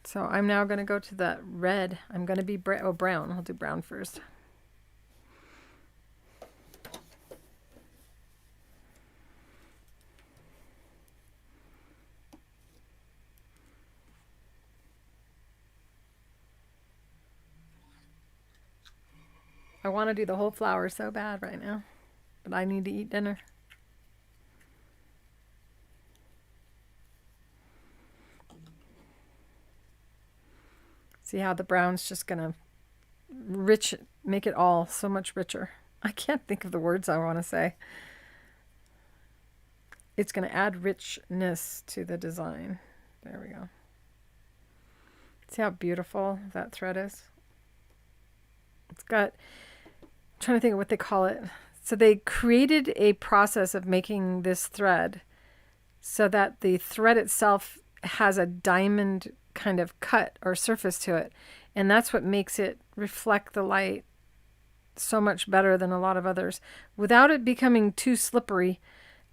So I'm now going to go to the red. I'm going to be brown. I'll do brown first. I want to do the whole flower so bad right now, but I need to eat dinner. See how the brown's just gonna make it all so much richer. I can't think of the words I want to say. It's gonna add richness to the design. There we go. See how beautiful that thread is? It's got, I'm trying to think of what they call it. So they created a process of making this thread so that the thread itself has a diamond kind of cut or surface to it, and that's what makes it reflect the light so much better than a lot of others without it becoming too slippery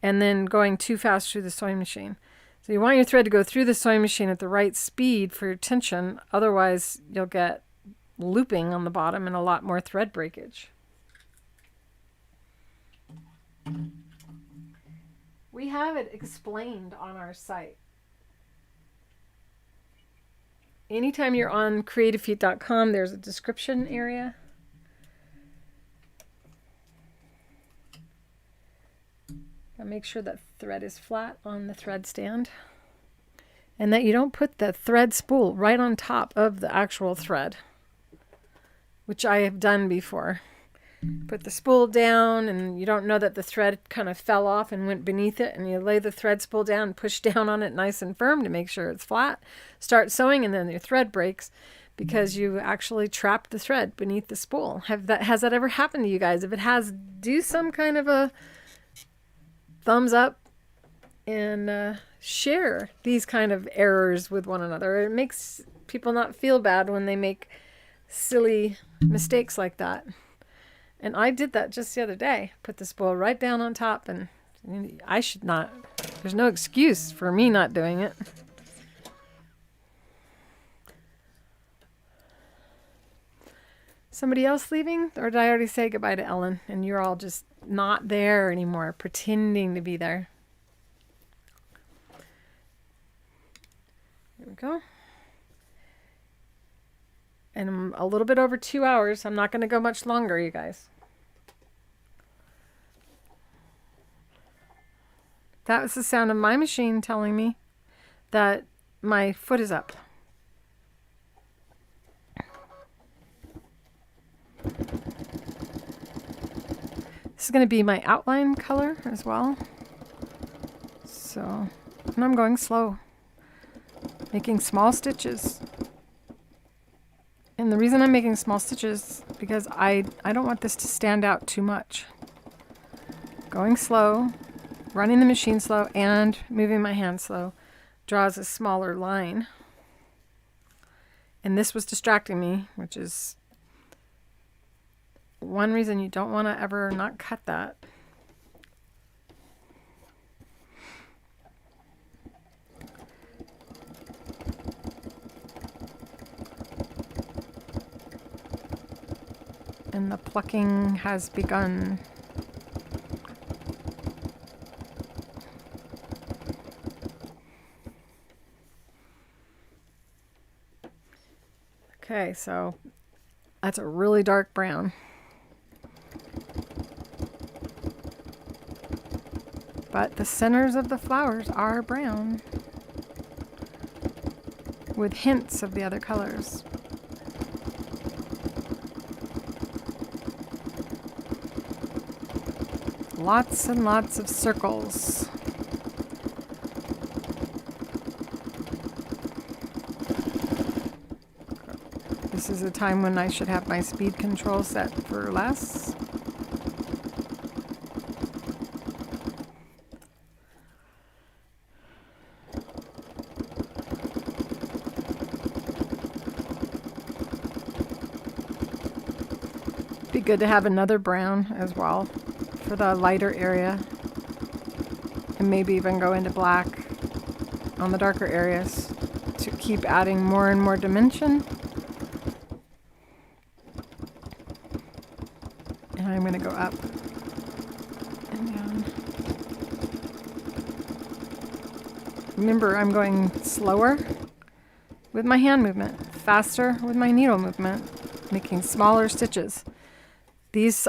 and then going too fast through the sewing machine. So you want your thread to go through the sewing machine at the right speed for your tension, otherwise you'll get looping on the bottom and a lot more thread breakage. We have it explained on our site. Anytime you're on creativefeet.com, there's a description area. And make sure that thread is flat on the thread stand. And that you don't put the thread spool right on top of the actual thread, which I have done before. Put the spool down and you don't know that the thread kind of fell off and went beneath it, and you lay the thread spool down and push down on it nice and firm to make sure it's flat. Start sewing and then your thread breaks because you actually trapped the thread beneath the spool. Has that ever happened to you guys? If it has, do some kind of a thumbs up and share these kind of errors with one another. It makes people not feel bad when they make silly mistakes like that. And I did that just the other day. Put the spool right down on top, and I should not. There's no excuse for me not doing it. Somebody else leaving? Or did I already say goodbye to Ellen and you're all just not there anymore, pretending to be there? There we go. And I'm a little bit over 2 hours. I'm not going to go much longer, you guys. That was the sound of my machine telling me that my foot is up. This is going to be my outline color as well. So, and I'm going slow, making small stitches. And the reason I'm making small stitches because I don't want this to stand out too much. Going slow, running the machine slow, and moving my hand slow draws a smaller line. And this was distracting me, which is one reason you don't want to ever not cut that. And the plucking has begun. Okay, so that's a really dark brown. But the centers of the flowers are brown with hints of the other colors. Lots and lots of circles. This is a time when I should have my speed control set for less. Be good to have another brown as well for the lighter area, and maybe even go into black on the darker areas to keep adding more and more dimension. And I'm going to go up and down. Remember, I'm going slower with my hand movement, faster with my needle movement, making smaller stitches.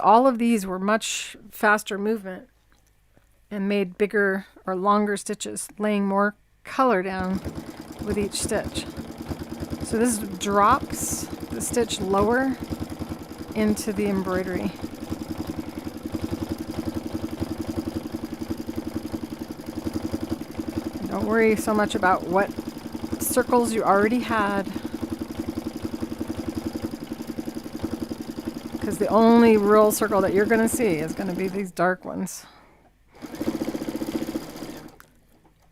All of these were much faster movement and made bigger or longer stitches, laying more color down with each stitch. So this drops the stitch lower into the embroidery. Don't worry so much about what circles you already had, because the only real circle that you're going to see is going to be these dark ones.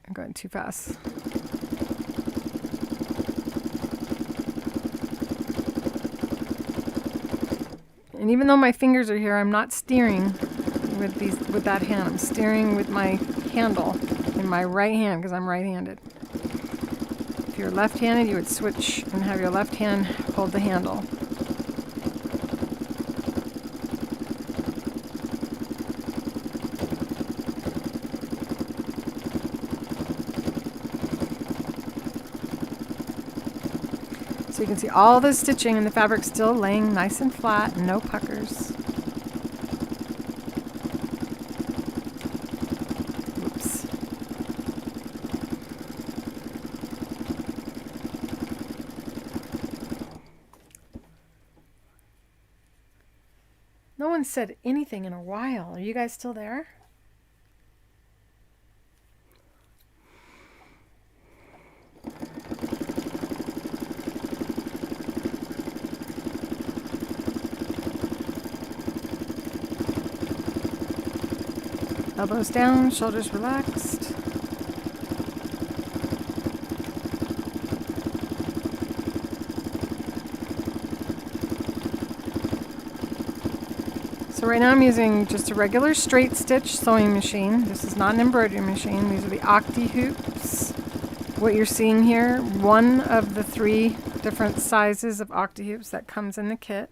I'm going too fast. And even though my fingers are here, I'm not steering with that hand. I'm steering with my handle in my right hand because I'm right-handed. If you're left-handed, you would switch and have your left hand hold the handle. So you can see all the stitching and the fabric still laying nice and flat, no puckers. Oops. No one said anything in a while. Are you guys still there? Elbows down, shoulders relaxed. So right now I'm using just a regular straight stitch sewing machine. This is not an embroidery machine. These are the Octi-Hoops. What you're seeing here, one of the 3 different sizes of Octi-Hoops that comes in the kit.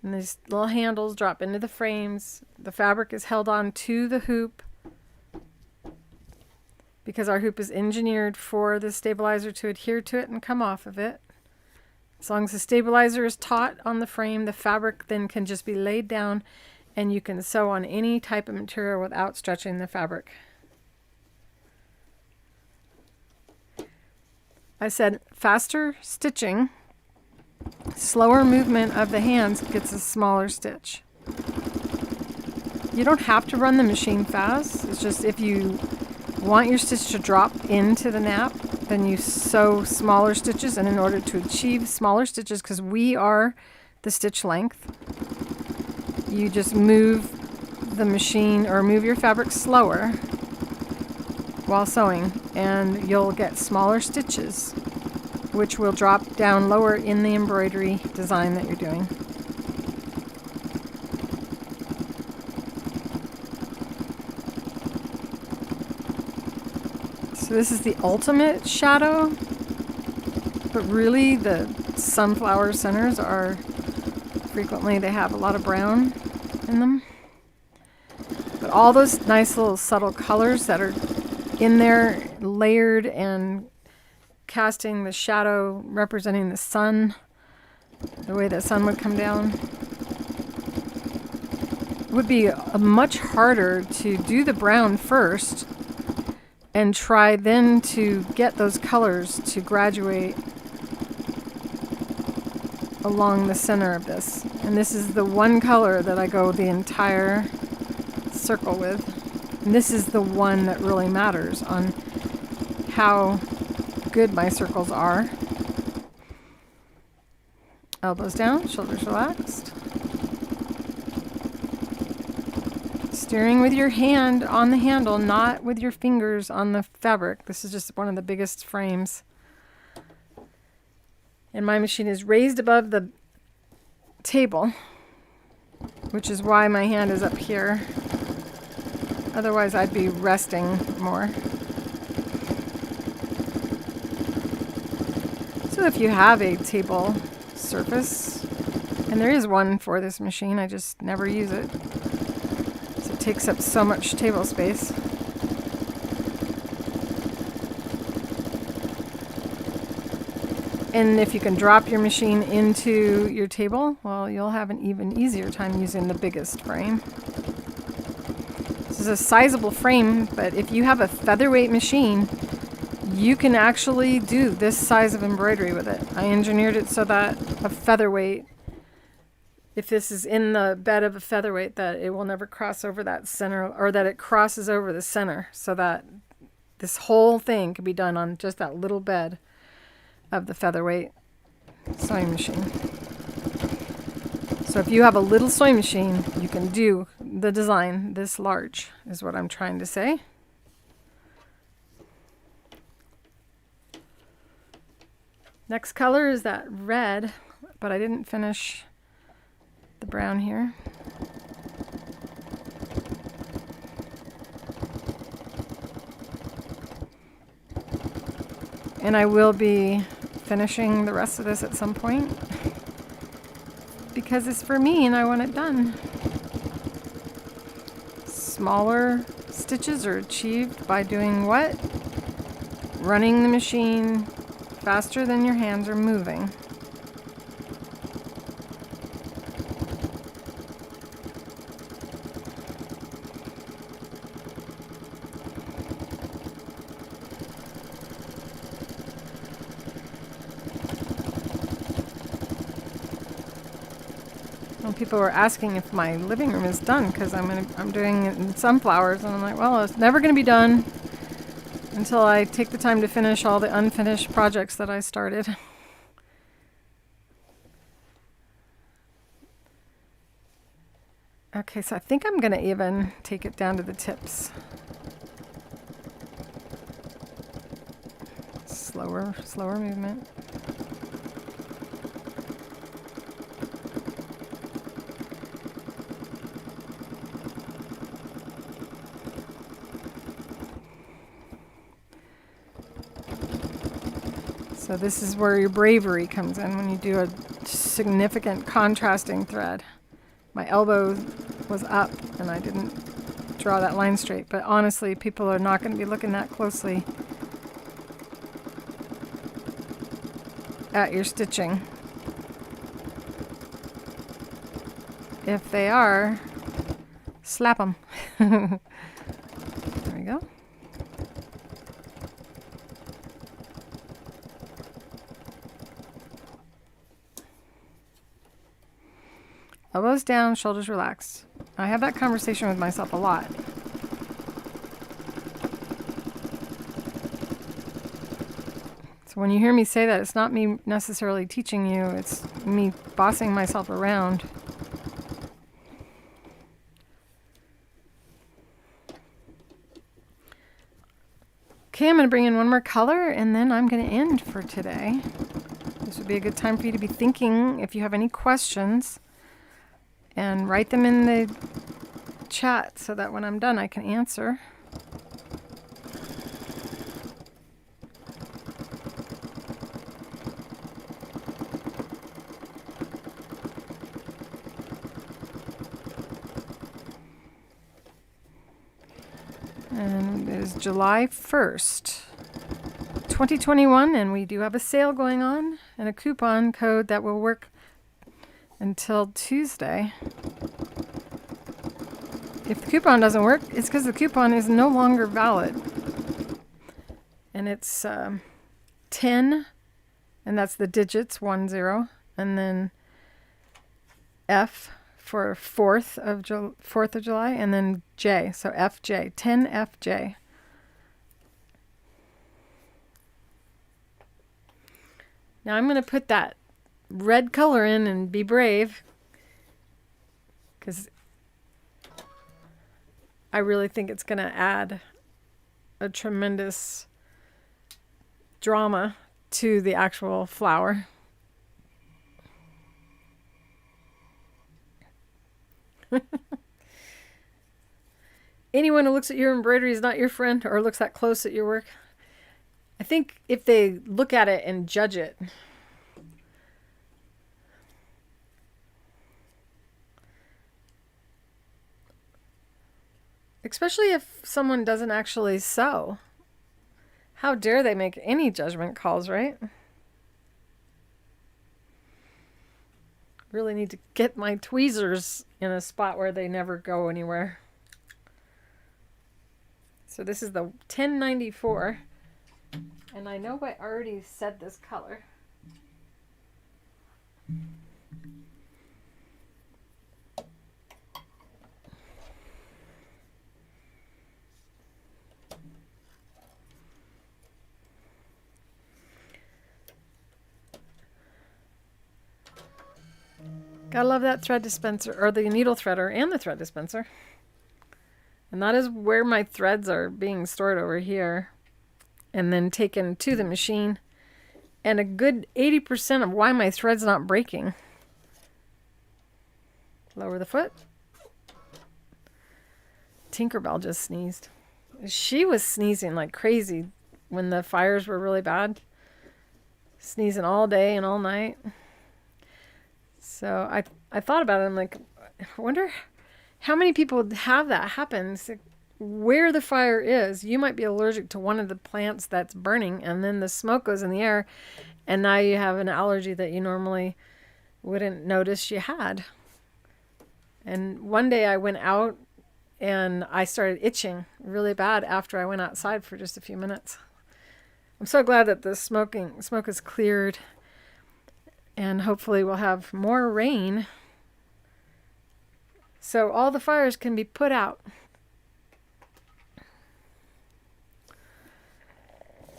And these little handles drop into the frames. The fabric is held on to the hoop because our hoop is engineered for the stabilizer to adhere to it and come off of it. As long as the stabilizer is taut on the frame, the fabric then can just be laid down and you can sew on any type of material without stretching the fabric. I said faster stitching, slower movement of the hands gets a smaller stitch. You don't have to run the machine fast. It's just if you want your stitch to drop into the nap, then you sew smaller stitches. And in order to achieve smaller stitches, because we are the stitch length, you just move the machine or move your fabric slower while sewing, and you'll get smaller stitches, which will drop down lower in the embroidery design that you're doing. So this is the ultimate shadow, but really the sunflower centers are frequently, they have a lot of brown in them. But all those nice little subtle colors that are in there, layered and casting the shadow, representing the sun, the way the sun would come down. It would be much harder to do the brown first and try then to get those colors to graduate along the center of this. And this is the one color that I go the entire circle with. And this is the one that really matters on how good my circles are. Elbows down, shoulders relaxed. Steering with your hand on the handle, not with your fingers on the fabric. This is just one of the biggest frames. And my machine is raised above the table, which is why my hand is up here. Otherwise, I'd be resting more. So if you have a table surface, and there is one for this machine, I just never use it. So it takes up so much table space. And if you can drop your machine into your table, well, you'll have an even easier time using the biggest frame. This is a sizable frame, but if you have a featherweight machine, you can actually do this size of embroidery with it. I engineered it so that a featherweight, if this is in the bed of a featherweight, that it will never cross over that center, or that it crosses over the center, so that this whole thing can be done on just that little bed of the featherweight sewing machine. So if you have a little sewing machine, you can do the design this large, is what I'm trying to say. Next color is that red, but I didn't finish the brown here. And I will be finishing the rest of this at some point because it's for me and I want it done. Smaller stitches are achieved by doing what? Running the machine faster than your hands are moving. People were asking if my living room is done because I'm doing it in sunflowers, and I'm like, well, it's never going to be done until I take the time to finish all the unfinished projects that I started. Okay, so I think I'm going to even take it down to the tips. Slower movement. So this is where your bravery comes in when you do a significant contrasting thread. My elbow was up and I didn't draw that line straight, but honestly, people are not going to be looking that closely at your stitching. If they are, slap them. There we go. Elbows down, shoulders relaxed. I have that conversation with myself a lot. So when you hear me say that, it's not me necessarily teaching you, it's me bossing myself around. Okay, I'm going to bring in one more color and then I'm going to end for today. This would be a good time for you to be thinking if you have any questions. And write them in the chat so that when I'm done I can answer. And it is July 1st, 2021, and we do have a sale going on and a coupon code that will work until Tuesday. If the coupon doesn't work, it's because the coupon is no longer valid. And it's 10, and that's the digits, 10, and then F for 4th of July, and then J, so FJ, 10 FJ. Now I'm going to put that red color in and be brave, because I really think it's going to add a tremendous drama to the actual flower. Anyone who looks at your embroidery is not your friend, or looks that close at your work. I think if they look at it and judge it, especially if someone doesn't actually sew, how dare they make any judgment calls, right? Really need to get my tweezers in a spot where they never go anywhere. So this is the 1094, and I know I already said this color. Gotta love that thread dispenser, or the needle threader and the thread dispenser. And that is where my threads are being stored, over here, and then taken to the machine. And a good 80% of why my thread's not breaking. Lower the foot. Tinkerbell just sneezed. She was sneezing like crazy when the fires were really bad. Sneezing all day and all night. So I thought about it. I'm like, I wonder how many people have that happen. So where the fire is, you might be allergic to one of the plants that's burning, and then the smoke goes in the air, and now you have an allergy that you normally wouldn't notice you had. And one day I went out and I started itching really bad after I went outside for just a few minutes. I'm so glad that the smoke is cleared, and hopefully we'll have more rain so all the fires can be put out.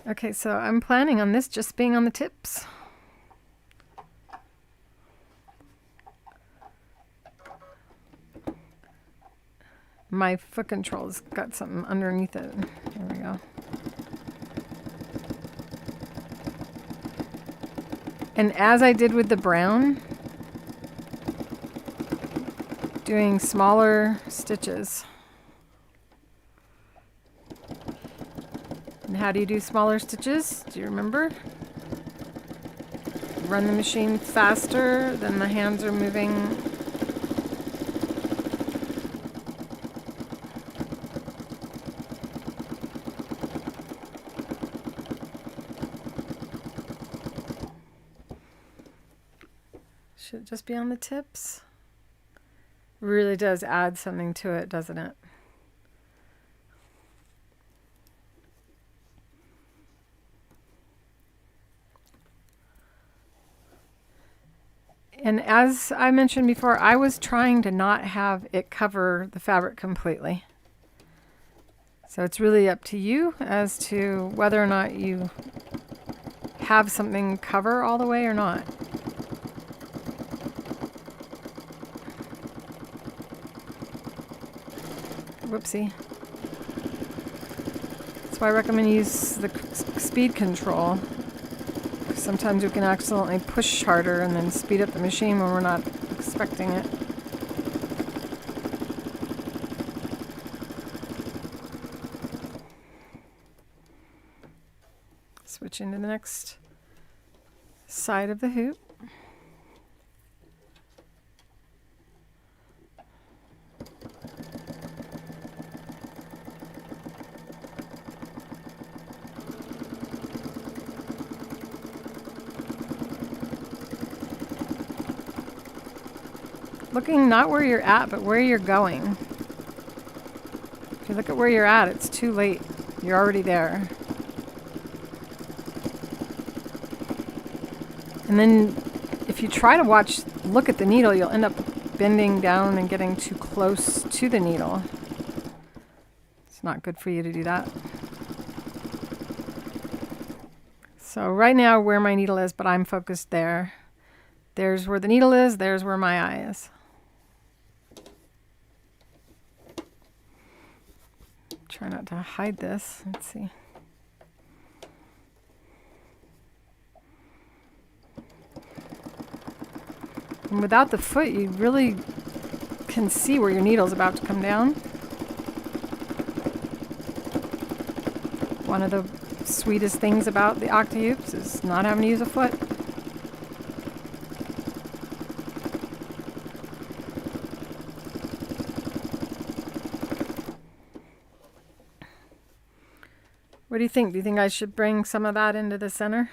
Okay, so I'm planning on this just being on the tips. My foot control's got something underneath it. There we go. And as I did with the brown, doing smaller stitches. And how do you do smaller stitches? Do you remember? Run the machine faster than the hands are moving. Should it just be on the tips? Really does add something to it, doesn't it? And as I mentioned before, I was trying to not have it cover the fabric completely. So it's really up to you as to whether or not you have something cover all the way or not. Whoopsie. That's why I recommend use the speed control. Sometimes we can accidentally push harder and then speed up the machine when we're not expecting it. Switch into the next side of the hoop. Looking not where you're at, but where you're going. If you look at where you're at, it's too late. You're already there. And then if you try to look at the needle, you'll end up bending down and getting too close to the needle. It's not good for you to do that. So right now where my needle is, but I'm focused there. There's where the needle is, there's where my eye is. Try not to hide this. Let's see. And without the foot, you really can see where your needle's about to come down. One of the sweetest things about the Octi-Hoops is not having to use a foot. What do you think? Do you think I should bring some of that into the center?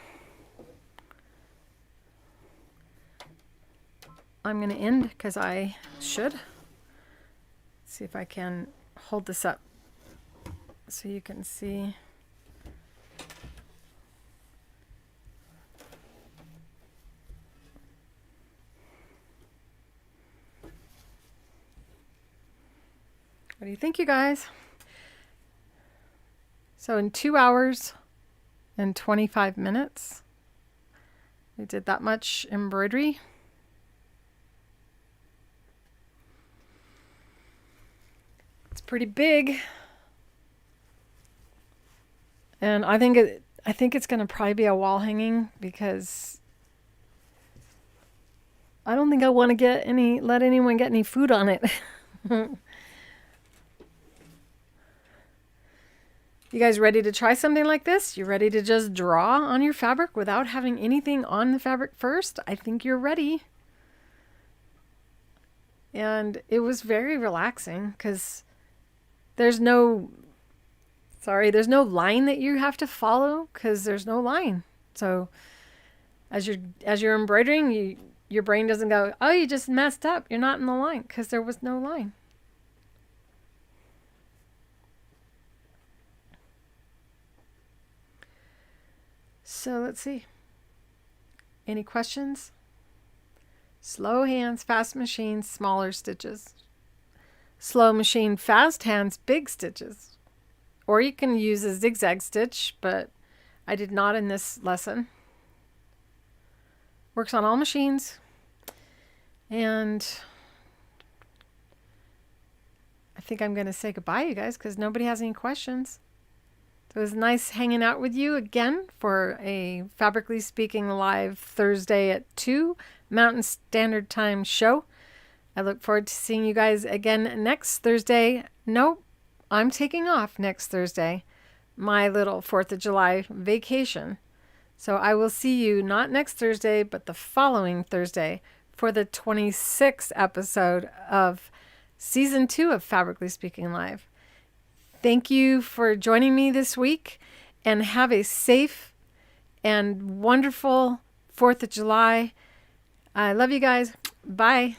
I'm going to end because I should. See if I can hold this up so you can see. What do you think, you guys? So in 2 hours and 25 minutes, we did that much embroidery. It's pretty big. And I think it's going to probably be a wall hanging because I don't think I want to let anyone get any food on it. You guys ready to try something like this? You ready to just draw on your fabric without having anything on the fabric first? I think you're ready. And it was very relaxing because there's no line that you have to follow because there's no line. So as you're embroidering, your brain doesn't go, oh, you just messed up. You're not in the line because there was no line. So let's see. Any questions? Slow hands, fast machine, smaller stitches. Slow machine, fast hands, big stitches. Or you can use a zigzag stitch, but I did not in this lesson. Works on all machines. And I think I'm going to say goodbye, you guys, because nobody has any questions. It was nice hanging out with you again for a Fabrically Speaking Live Thursday at 2 Mountain Standard Time show. I look forward to seeing you guys again next Thursday. Nope, I'm taking off next Thursday, my little 4th of July vacation. So I will see you not next Thursday, but the following Thursday for the 26th episode of Season 2 of Fabrically Speaking Live. Thank you for joining me this week, and have a safe and wonderful 4th of July. I love you guys. Bye.